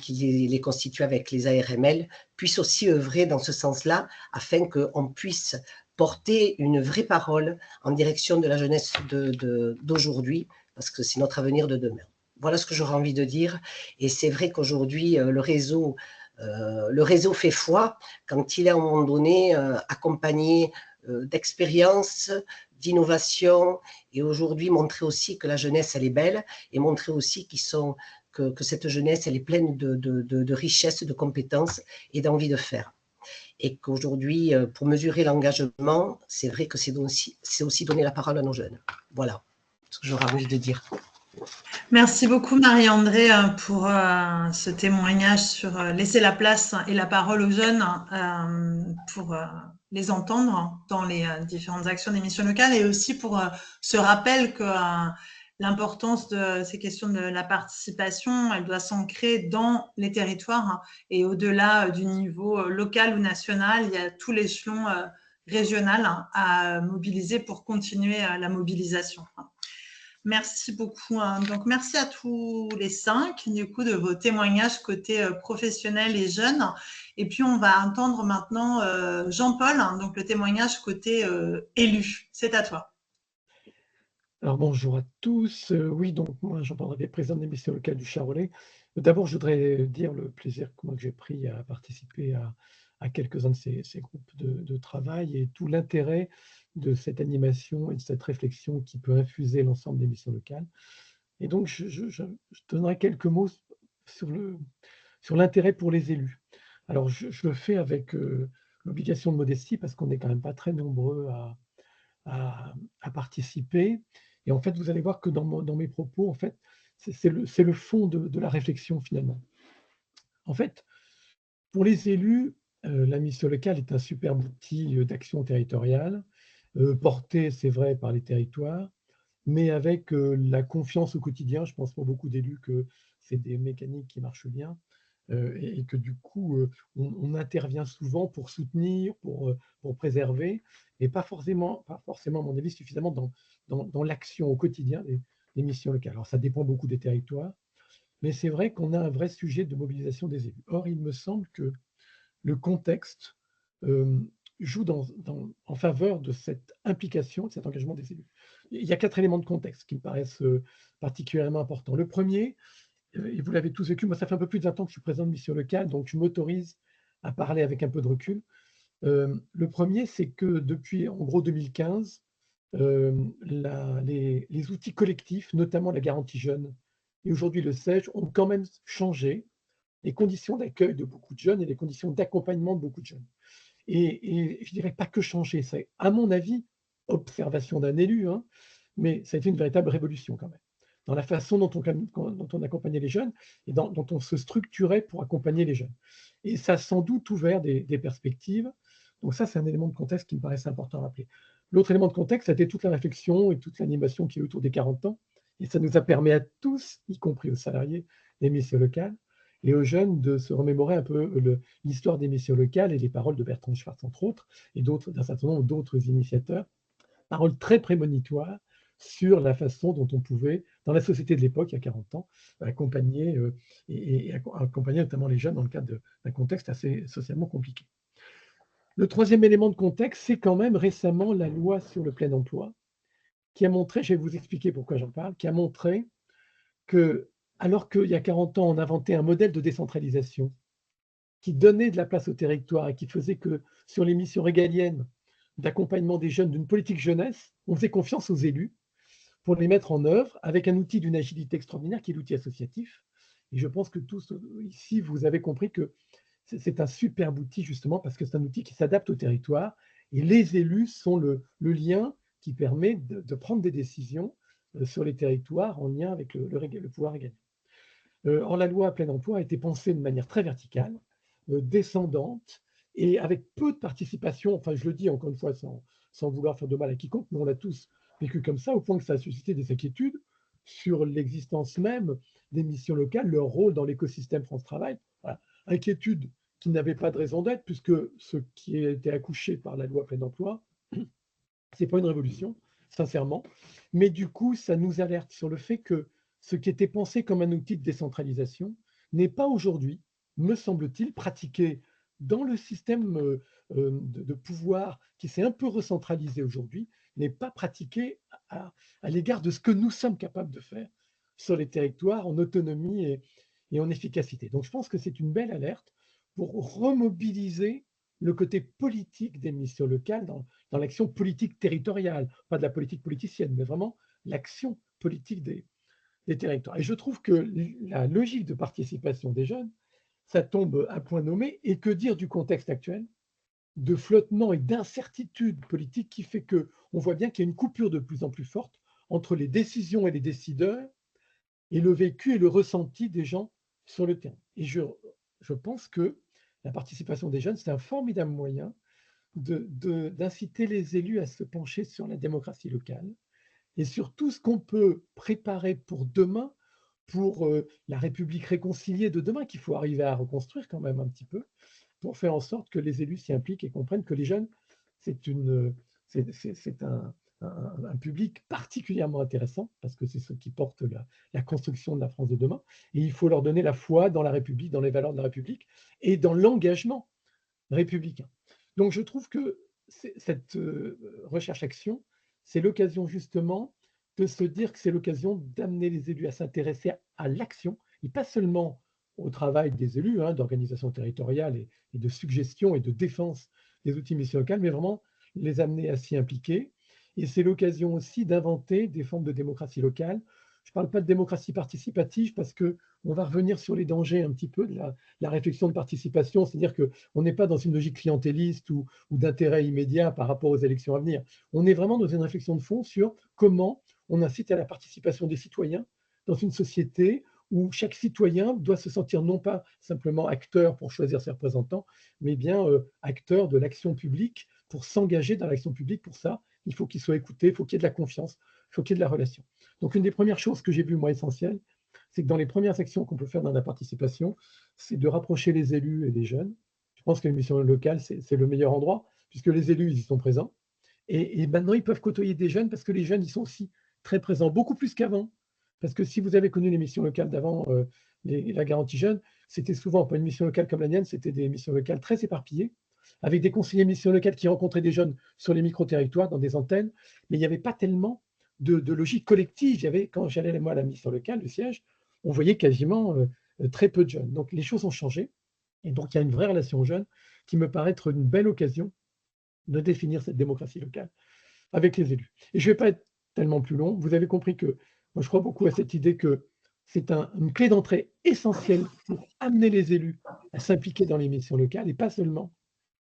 qui les constitue avec les ARML, puisse aussi œuvrer dans ce sens-là, afin qu'on puisse porter une vraie parole en direction de la jeunesse d'aujourd'hui, parce que c'est notre avenir de demain. Voilà ce que j'aurais envie de dire. Et c'est vrai qu'aujourd'hui, le réseau fait foi quand il est à un moment donné accompagné d'expérience, d'innovation et aujourd'hui montrer aussi que la jeunesse, elle est belle et montrer aussi que cette jeunesse, elle est pleine de richesses, de compétences et d'envie de faire. Et qu'aujourd'hui, pour mesurer l'engagement, c'est vrai que c'est aussi donner la parole à nos jeunes. Voilà ce que j'aurais envie de dire. Merci beaucoup Marie-André pour ce témoignage sur laisser la place et la parole aux jeunes pour les entendre dans les différentes actions des missions locales et aussi pour ce rappel que l'importance de ces questions de la participation, elle doit s'ancrer dans les territoires et au-delà du niveau local ou national, il y a tout l'échelon régional à mobiliser pour continuer la mobilisation. Merci beaucoup. Donc, merci à tous les 5 du coup, de vos témoignages côté professionnel et jeunes. Et puis, on va entendre maintenant Jean-Paul, donc le témoignage côté élu. C'est à toi. Alors, bonjour à tous. Oui, donc moi, Jean-Paul Ravet, président de l'émission locale du Charolais. D'abord, je voudrais dire le plaisir que j'ai pris à participer à quelques-uns de ces groupes de travail et tout l'intérêt de cette animation et de cette réflexion qui peut infuser l'ensemble des missions locales. Et donc, je donnerai quelques mots sur l'intérêt pour les élus. Alors, je le fais avec l'obligation de modestie parce qu'on n'est quand même pas très nombreux à participer. Et en fait, vous allez voir que dans mes propos, en fait, c'est le fond de la réflexion finalement. En fait, pour les élus, la mission locale est un superbe outil d'action territoriale, porté, c'est vrai, par les territoires, mais avec la confiance au quotidien. Je pense pour beaucoup d'élus que c'est des mécaniques qui marchent bien et que du coup, on intervient souvent pour soutenir, pour préserver, et pas forcément, à mon avis, suffisamment dans l'action au quotidien des missions locales. Alors, ça dépend beaucoup des territoires, mais c'est vrai qu'on a un vrai sujet de mobilisation des élus. Or, il me semble que le contexte joue en faveur de cette implication, de cet engagement des élus. Il y a 4 éléments de contexte qui me paraissent particulièrement importants. Le premier, et vous l'avez tous vécu, moi ça fait un peu plus de 20 ans que je suis président de mission locale, donc je m'autorise à parler avec un peu de recul. Le premier, c'est que depuis en gros 2015, les outils collectifs, notamment la garantie jeune et aujourd'hui le SEJ, ont quand même changé les conditions d'accueil de beaucoup de jeunes et les conditions d'accompagnement de beaucoup de jeunes. Et je ne dirais pas que changer, c'est à mon avis, observation d'un élu, hein, mais ça a été une véritable révolution quand même, dans la façon dont on accompagnait les jeunes et dont on se structurait pour accompagner les jeunes. Et ça a sans doute ouvert des perspectives. Donc ça, c'est un élément de contexte qui me paraissait important à rappeler. L'autre élément de contexte, c'était toute la réflexion et toute l'animation qui est autour des 40 ans. Et ça nous a permis à tous, y compris aux salariés des missions locales, et aux jeunes de se remémorer un peu l'histoire des missions locales et les paroles de Bertrand Schwartz, entre autres, et d'un certain nombre d'autres initiateurs, paroles très prémonitoires sur la façon dont on pouvait, dans la société de l'époque, il y a 40 ans, accompagner, accompagner notamment les jeunes dans le cadre d'un contexte assez socialement compliqué. Le troisième élément de contexte, c'est quand même récemment la loi sur le plein emploi, qui a montré, je vais vous expliquer pourquoi j'en parle, qui a montré que, alors qu'il y a 40 ans, on inventait un modèle de décentralisation qui donnait de la place au territoire et qui faisait que sur les missions régaliennes d'accompagnement des jeunes, d'une politique jeunesse, on faisait confiance aux élus pour les mettre en œuvre avec un outil d'une agilité extraordinaire qui est l'outil associatif. Et je pense que tous ici, vous avez compris que c'est un superbe outil justement parce que c'est un outil qui s'adapte au territoire et les élus sont le lien qui permet de prendre des décisions sur les territoires en lien avec le pouvoir régalien. Or, la loi à plein emploi a été pensée de manière très verticale, descendante, et avec peu de participation, enfin je le dis encore une fois sans vouloir faire de mal à quiconque, mais on l'a tous vécu comme ça, au point que ça a suscité des inquiétudes sur l'existence même des missions locales, leur rôle dans l'écosystème France Travail. Voilà. Inquiétudes qui n'avaient pas de raison d'être, puisque ce qui a été accouché par la loi plein emploi, ce n'est pas une révolution, sincèrement, mais du coup, ça nous alerte sur le fait que ce qui était pensé comme un outil de décentralisation n'est pas aujourd'hui, me semble-t-il, pratiqué dans le système de pouvoir qui s'est un peu recentralisé aujourd'hui, n'est pas pratiqué à l'égard de ce que nous sommes capables de faire sur les territoires en autonomie et en efficacité. Donc je pense que c'est une belle alerte pour remobiliser le côté politique des missions locales dans l'action politique territoriale, pas de la politique politicienne, mais vraiment l'action politique des territoires. Et je trouve que la logique de participation des jeunes, ça tombe à point nommé. Et que dire du contexte actuel de flottement et d'incertitude politique qui fait qu'on voit bien qu'il y a une coupure de plus en plus forte entre les décisions et les décideurs et le vécu et le ressenti des gens sur le terrain. Et je pense que la participation des jeunes, c'est un formidable moyen d'inciter les élus à se pencher sur la démocratie locale et sur tout ce qu'on peut préparer pour demain, pour la République réconciliée de demain, qu'il faut arriver à reconstruire quand même un petit peu, pour faire en sorte que les élus s'y impliquent et comprennent que les jeunes, c'est un public particulièrement intéressant, parce que c'est ceux qui portent la construction de la France de demain, et il faut leur donner la foi dans la République, dans les valeurs de la République, et dans l'engagement républicain. Donc je trouve que cette recherche-action, c'est l'occasion justement de se dire que c'est l'occasion d'amener les élus à s'intéresser à l'action, et pas seulement au travail des élus, d'organisation territoriale et de suggestion et de défense des outils missions locales, mais vraiment les amener à s'y impliquer. Et c'est l'occasion aussi d'inventer des formes de démocratie locale. Je ne parle pas de démocratie participative parce qu'on va revenir sur les dangers un petit peu de la réflexion de participation, c'est-à-dire qu'on n'est pas dans une logique clientéliste ou d'intérêt immédiat par rapport aux élections à venir. On est vraiment dans une réflexion de fond sur comment on incite à la participation des citoyens dans une société où chaque citoyen doit se sentir non pas simplement acteur pour choisir ses représentants, mais bien acteur de l'action publique pour s'engager dans l'action publique. Pour ça, il faut qu'il soit écouté, il faut qu'il y ait de la confiance, il faut qu'il y ait de la relation. Donc, une des premières choses que j'ai vues, moi, essentielles, c'est que dans les premières actions qu'on peut faire dans la participation, c'est de rapprocher les élus et les jeunes. Je pense que l'émission locale, c'est le meilleur endroit, puisque les élus, ils y sont présents. Et maintenant, ils peuvent côtoyer des jeunes, parce que les jeunes, ils sont aussi très présents, beaucoup plus qu'avant. Parce que si vous avez connu les missions locales d'avant, la garantie jeune, c'était souvent pas une mission locale comme la mienne, c'était des missions locales très éparpillées, avec des conseillers missions locales qui rencontraient des jeunes sur les micro-territoires, dans des antennes, mais il n'y avait pas tellement de logique collective. Quand j'allais moi à la mission locale, le siège, on voyait quasiment très peu de jeunes. Donc les choses ont changé, et donc il y a une vraie relation aux jeunes qui me paraît être une belle occasion de définir cette démocratie locale avec les élus. Et je ne vais pas être tellement plus long. Vous avez compris que moi, je crois beaucoup à cette idée que c'est une clé d'entrée essentielle pour amener les élus à s'impliquer dans les missions locales et pas seulement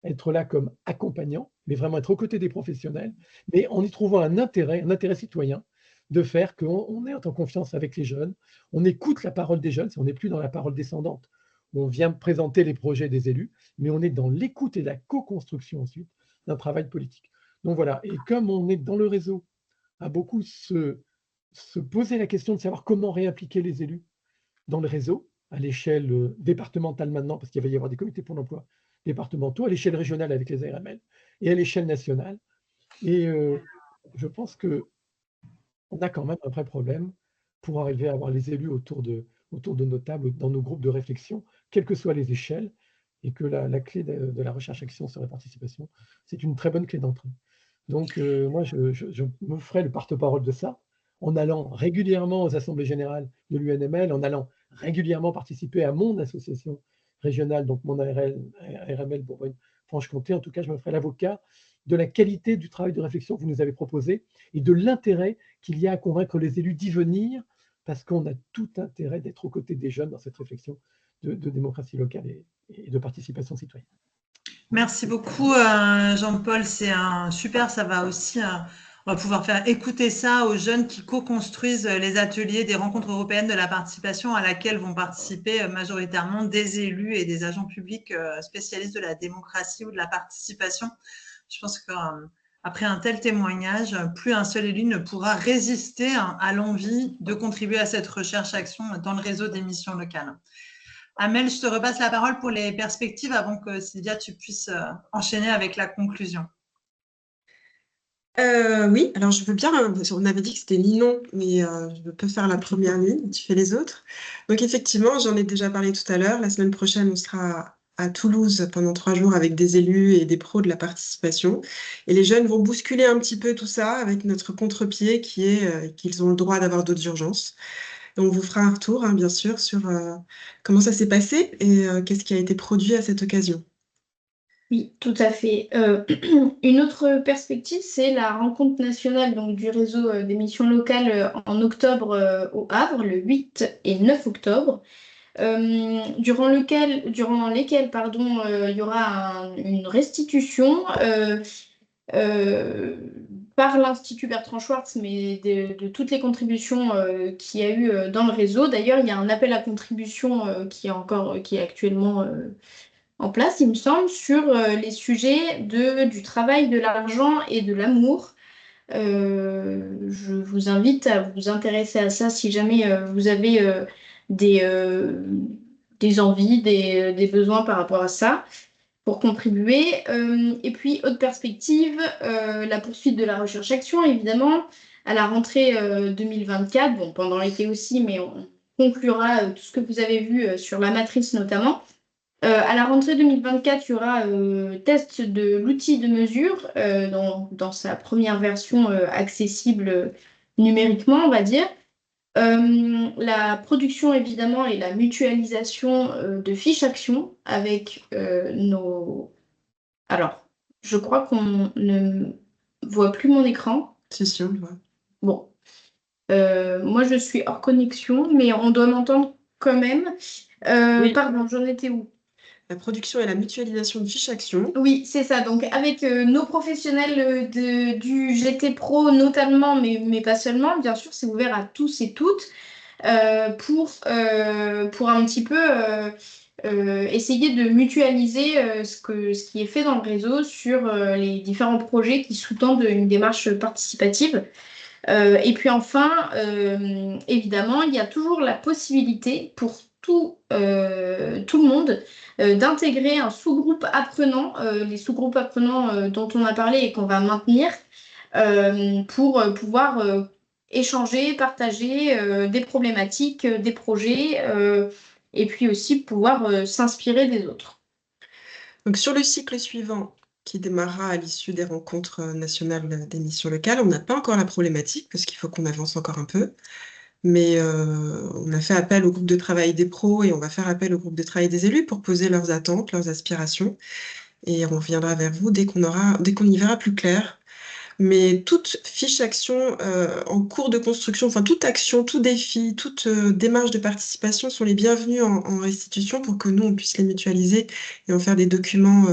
être là comme accompagnant, mais vraiment être aux côtés des professionnels, mais en y trouvant un intérêt citoyen de faire qu'on est en confiance avec les jeunes, on écoute la parole des jeunes, on n'est plus dans la parole descendante, où on vient présenter les projets des élus, mais on est dans l'écoute et la co-construction ensuite d'un travail politique. Donc voilà, et comme on est dans le réseau, à beaucoup se poser la question de savoir comment réimpliquer les élus dans le réseau, à l'échelle départementale maintenant, parce qu'il va y avoir des comités pour l'emploi départementaux, à l'échelle régionale avec les ARML, et à l'échelle nationale. Et je pense qu'on a quand même un vrai problème pour arriver à avoir les élus autour de nos tables, dans nos groupes de réflexion, quelles que soient les échelles, et que la clé de la recherche-action sur la participation, c'est une très bonne clé d'entrée. Donc, moi, je me ferai le porte-parole de ça, en allant régulièrement aux assemblées générales de l'UNML, en allant régulièrement participer à mon association régionale, donc mon ARML Bourgogne-Franche-Comté. En tout cas, je me ferai l'avocat de la qualité du travail de réflexion que vous nous avez proposé et de l'intérêt qu'il y a à convaincre les élus d'y venir, parce qu'on a tout intérêt d'être aux côtés des jeunes dans cette réflexion de démocratie locale et de participation citoyenne. Merci beaucoup, Jean-Paul. C'est super. Ça va aussi, on va pouvoir faire écouter ça aux jeunes qui co-construisent les ateliers des rencontres européennes de la participation à laquelle vont participer majoritairement des élus et des agents publics spécialistes de la démocratie ou de la participation. Je pense qu'après un tel témoignage, plus un seul élu ne pourra résister à l'envie de contribuer à cette recherche-action dans le réseau des missions locales. Amel, je te repasse la parole pour les perspectives avant que Sylvia, tu puisses enchaîner avec la conclusion. Oui, alors je veux bien, on avait dit que c'était Ninon, mais je peux faire la première ligne, tu fais les autres. Donc effectivement, j'en ai déjà parlé tout à l'heure, la semaine prochaine, on sera à Toulouse pendant 3 jours avec des élus et des pros de la participation. Et les jeunes vont bousculer un petit peu tout ça avec notre contre-pied qui est qu'ils ont le droit d'avoir d'autres urgences. Donc, on vous fera un retour, bien sûr, sur comment ça s'est passé et qu'est-ce qui a été produit à cette occasion. Oui, tout à fait. Une autre perspective, c'est la rencontre nationale donc, du réseau des missions locales en octobre au Havre, le 8 et 9 octobre, durant lesquels pardon, il y aura une restitution euh, par l'Institut Bertrand Schwartz, mais de toutes les contributions qu'il y a eu dans le réseau. D'ailleurs, il y a un appel à contribution qui est actuellement en place, il me semble, sur les sujets du travail, de l'argent et de l'amour. Je vous invite à vous intéresser à ça si jamais vous avez des, euh, des envies, des besoins par rapport à ça pour contribuer. Et puis, autre perspective, la poursuite de la recherche-action, évidemment, à la rentrée 2024, bon, pendant l'été aussi, mais on conclura tout ce que vous avez vu sur la matrice notamment. À la rentrée 2024, il y aura test de l'outil de mesure dans sa première version accessible numériquement, on va dire. La production, évidemment, et la mutualisation de fiches actions avec nos... Alors, je crois qu'on ne voit plus mon écran. Si, si, on le voit. Bon, moi je suis hors connexion, mais on doit m'entendre quand même. Oui. Pardon, j'en étais où? La production et la mutualisation de fiches actions. Oui, c'est ça. Donc, avec nos professionnels du GT Pro notamment, mais pas seulement, bien sûr, c'est ouvert à tous et toutes pour un petit peu essayer de mutualiser ce qui est fait dans le réseau sur les différents projets qui sous-tendent une démarche participative. Et puis enfin, évidemment, il y a toujours la possibilité pour tout le monde d'intégrer un sous-groupe apprenant, les sous-groupes apprenants dont on a parlé et qu'on va maintenir, pour pouvoir échanger, partager des problématiques, des projets, et puis aussi pouvoir s'inspirer des autres. Donc, sur le cycle suivant, qui démarrera à l'issue des rencontres nationales des missions locales, on n'a pas encore la problématique, parce qu'il faut qu'on avance encore un peu. Mais on a fait appel au groupe de travail des pros et on va faire appel au groupe de travail des élus pour poser leurs attentes, leurs aspirations. Et on reviendra vers vous dès qu'on y verra plus clair. Mais toute fiche action en cours de construction, enfin toute action, tout défi, toute démarche de participation sont les bienvenus en restitution pour que nous, on puisse les mutualiser et en faire des documents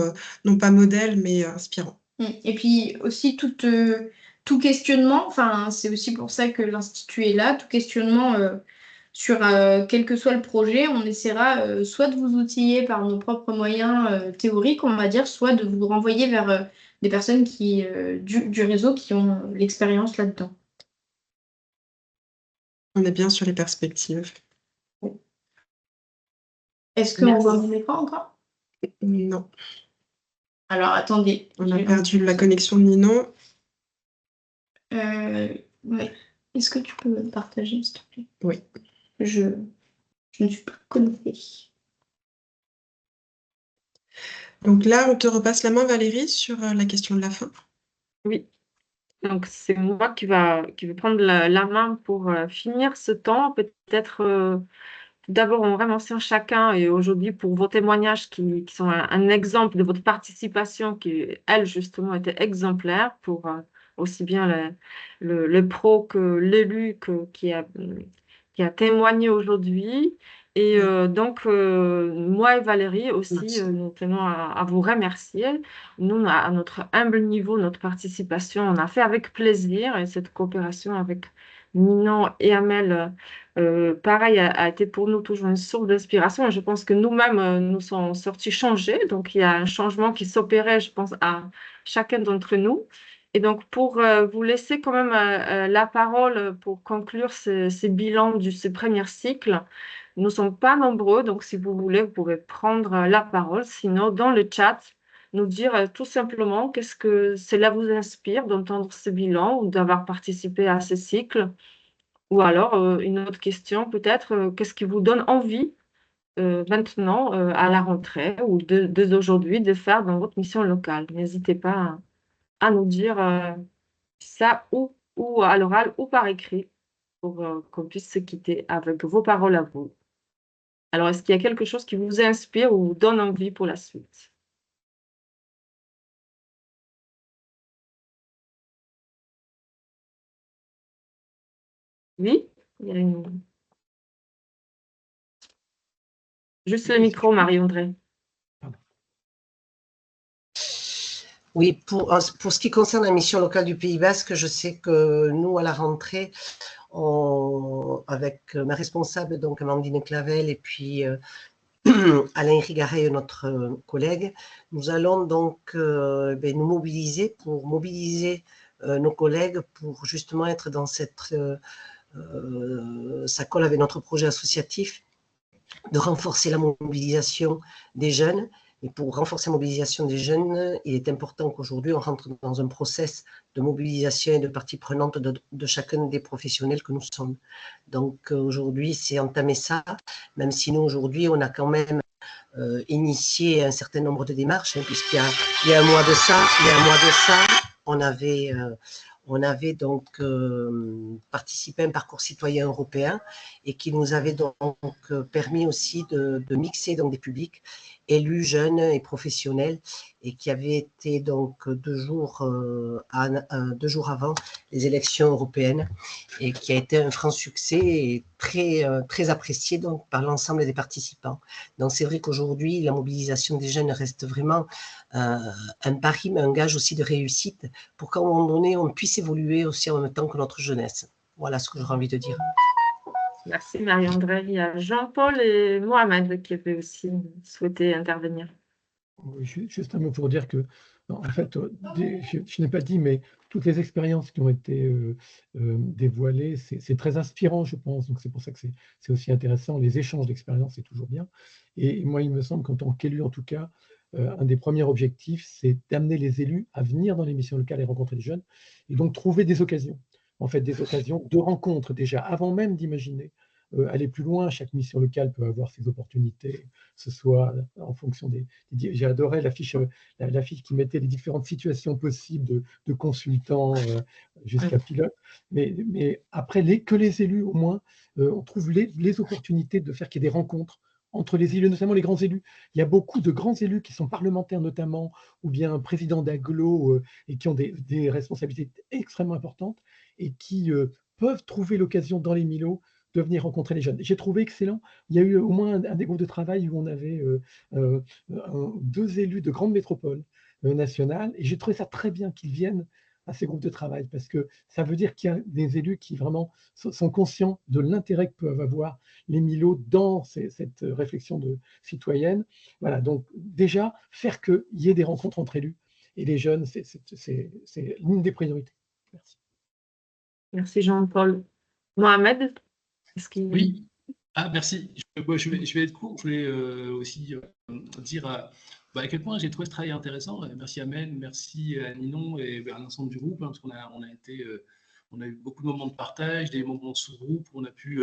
non pas modèles, mais inspirants. Et puis aussi tout questionnement, enfin c'est aussi pour ça que l'Institut est là, tout questionnement sur quel que soit le projet, on essaiera soit de vous outiller par nos propres moyens théoriques, on va dire, soit de vous renvoyer vers des personnes du réseau qui ont l'expérience là-dedans. On est bien sur les perspectives. Est-ce qu'on voit mon écran encore? Non. Alors attendez. On a perdu la connexion de Ninon. Ouais. Est-ce que tu peux me partager, s'il te plaît? Oui. Je ne suis pas connectée. Donc là, on te repasse la main, Valérie, sur la question de la fin. Oui. Donc, c'est moi qui vais prendre la main pour finir ce temps. Peut-être tout d'abord, on remercie chacun et aujourd'hui pour vos témoignages qui sont un exemple de votre participation qui, elle, justement, était exemplaire pour aussi bien le pro que l'élu qui a témoigné aujourd'hui. Et donc, moi et Valérie aussi, nous tenons à vous remercier. Nous, à notre humble niveau, notre participation, on a fait avec plaisir et cette coopération avec Ninon et Amel, pareil, a été pour nous toujours une source d'inspiration. Et je pense que nous-mêmes, nous sommes sortis changés. Donc, il y a un changement qui s'opérait, je pense, à chacun d'entre nous. Et donc, pour vous laisser quand même la parole pour conclure ces bilans de ce premier cycle, nous ne sommes pas nombreux, donc si vous voulez, vous pouvez prendre la parole. Sinon, dans le chat, nous dire tout simplement qu'est-ce que cela vous inspire d'entendre ce bilan ou d'avoir participé à ce cycle. Ou alors, une autre question peut-être, qu'est-ce qui vous donne envie maintenant, à la rentrée ou dès aujourd'hui, de faire dans votre mission locale? N'hésitez pas à nous dire ça ou à l'oral ou par écrit pour qu'on puisse se quitter avec vos paroles à vous. Alors, est-ce qu'il y a quelque chose qui vous inspire ou vous donne envie pour la suite? Oui, il y a juste le micro, Marie-André. Oui, pour ce qui concerne la mission locale du Pays Basque, je sais que nous, à la rentrée, avec ma responsable, donc Amandine Clavel, et puis Alain Rigaret, notre collègue, nous allons donc nous mobiliser pour mobiliser nos collègues pour justement être dans cette... ça colle avec notre projet associatif de renforcer la mobilisation des jeunes. Et pour renforcer la mobilisation des jeunes, il est important qu'aujourd'hui, on rentre dans un process de mobilisation et de partie prenante de chacun des professionnels que nous sommes. Donc aujourd'hui, c'est entamer ça, même si nous, aujourd'hui, on a quand même initié un certain nombre de démarches, hein, puisqu'il y a un mois de ça, on avait donc participé à un parcours citoyen européen et qui nous avait donc permis aussi de mixer dans des publics élus, jeunes et professionnels, et qui avait été donc 2 jours avant les élections européennes, et qui a été un franc succès et très apprécié donc par l'ensemble des participants. Donc c'est vrai qu'aujourd'hui, la mobilisation des jeunes reste vraiment un pari, mais un gage aussi de réussite, pour qu'à un moment donné, on puisse évoluer aussi en même temps que notre jeunesse. Voilà ce que j'aurais envie de dire. Merci Marie-André. Il y a Jean-Paul et Mohamed qui avaient aussi souhaité intervenir. Oui, juste un mot pour dire que, en fait, je n'ai pas dit, mais toutes les expériences qui ont été dévoilées, c'est très inspirant, je pense. Donc, c'est pour ça que c'est aussi intéressant. Les échanges d'expériences, c'est toujours bien. Et moi, il me semble qu'en tant qu'élu, en tout cas, un des premiers objectifs, c'est d'amener les élus à venir dans les missions locales et rencontrer les jeunes, et donc trouver des occasions. En fait, des occasions de rencontres déjà, avant même d'imaginer aller plus loin. Chaque mission locale peut avoir ses opportunités, que ce soit en fonction des... J'ai adoré l'affiche qui mettait les différentes situations possibles de consultants jusqu'à pilote. Mais après, que les élus, au moins, on trouve les opportunités de faire qu'il y ait des rencontres entre les élus, notamment les grands élus. Il y a beaucoup de grands élus qui sont parlementaires notamment, ou bien présidents d'agglo, et qui ont des responsabilités extrêmement importantes, et qui peuvent trouver l'occasion dans les MILO de venir rencontrer les jeunes. J'ai trouvé excellent. Il y a eu au moins un des groupes de travail où on avait 2 élus de grandes métropoles nationales, et j'ai trouvé ça très bien qu'ils viennent à ces groupes de travail, parce que ça veut dire qu'il y a des élus qui vraiment sont conscients de l'intérêt que peuvent avoir les MILO dans cette réflexion citoyenne. Voilà, donc déjà, faire qu'il y ait des rencontres entre élus et les jeunes, c'est l'une des priorités. Merci. Merci Jean-Paul. Mohamed, est-ce qu'il... Oui, merci. Je vais être court. Je voulais aussi dire à quel point j'ai trouvé ce travail intéressant. Merci Amel, merci à Ninon et à l'ensemble du groupe, hein, parce qu'on a eu beaucoup de moments de partage, des moments sous groupe, on a pu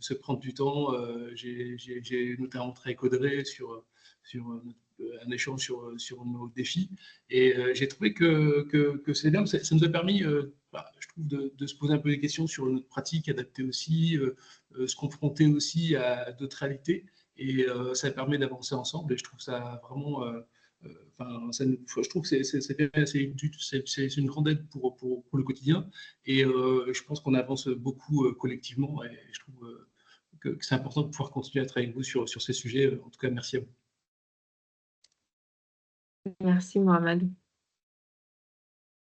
se prendre du temps. J'ai notamment très codré sur un échange sur nos défis, et j'ai trouvé que c'est bien. Ça nous a permis, je trouve, de se poser un peu des questions sur notre pratique, adapter aussi, se confronter aussi à d'autres réalités, et ça permet d'avancer ensemble, et je trouve ça vraiment... je trouve que c'est une grande aide pour le quotidien, et je pense qu'on avance beaucoup collectivement, et je trouve que c'est important de pouvoir continuer à travailler avec vous sur ces sujets. En tout cas, merci à vous. Merci Mohamed.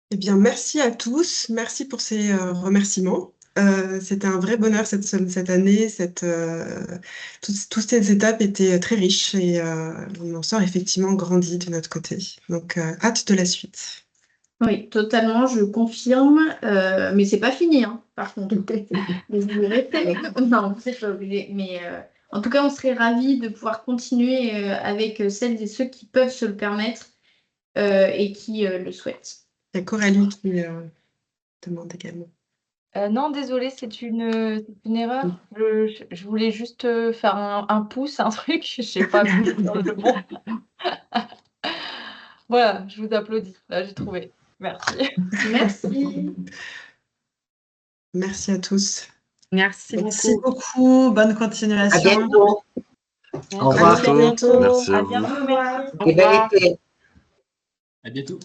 Eh bien, merci à tous. Merci pour ces remerciements. C'était un vrai bonheur cette année. Toutes ces étapes étaient très riches, et on en sort effectivement grandi de notre côté. Donc, hâte de la suite. Oui, totalement, je confirme. Mais c'est pas fini, hein, par contre. Mais vous répétez. Non, c'est pas obligé. Mais en tout cas, on serait ravis de pouvoir continuer avec celles et ceux qui peuvent se le permettre et qui le souhaitent. Il y a Coralie qui demande également. Non, désolée, c'est une erreur. Je voulais juste faire un pouce, un truc. Je sais pas comment dire le mot. Voilà, je vous applaudis. Là, j'ai trouvé. Merci. Merci. Merci à tous. Merci beaucoup. Bonne continuation. À bientôt. Au revoir. À bientôt. Merci à vous. bientôt. Et bel été. À bientôt.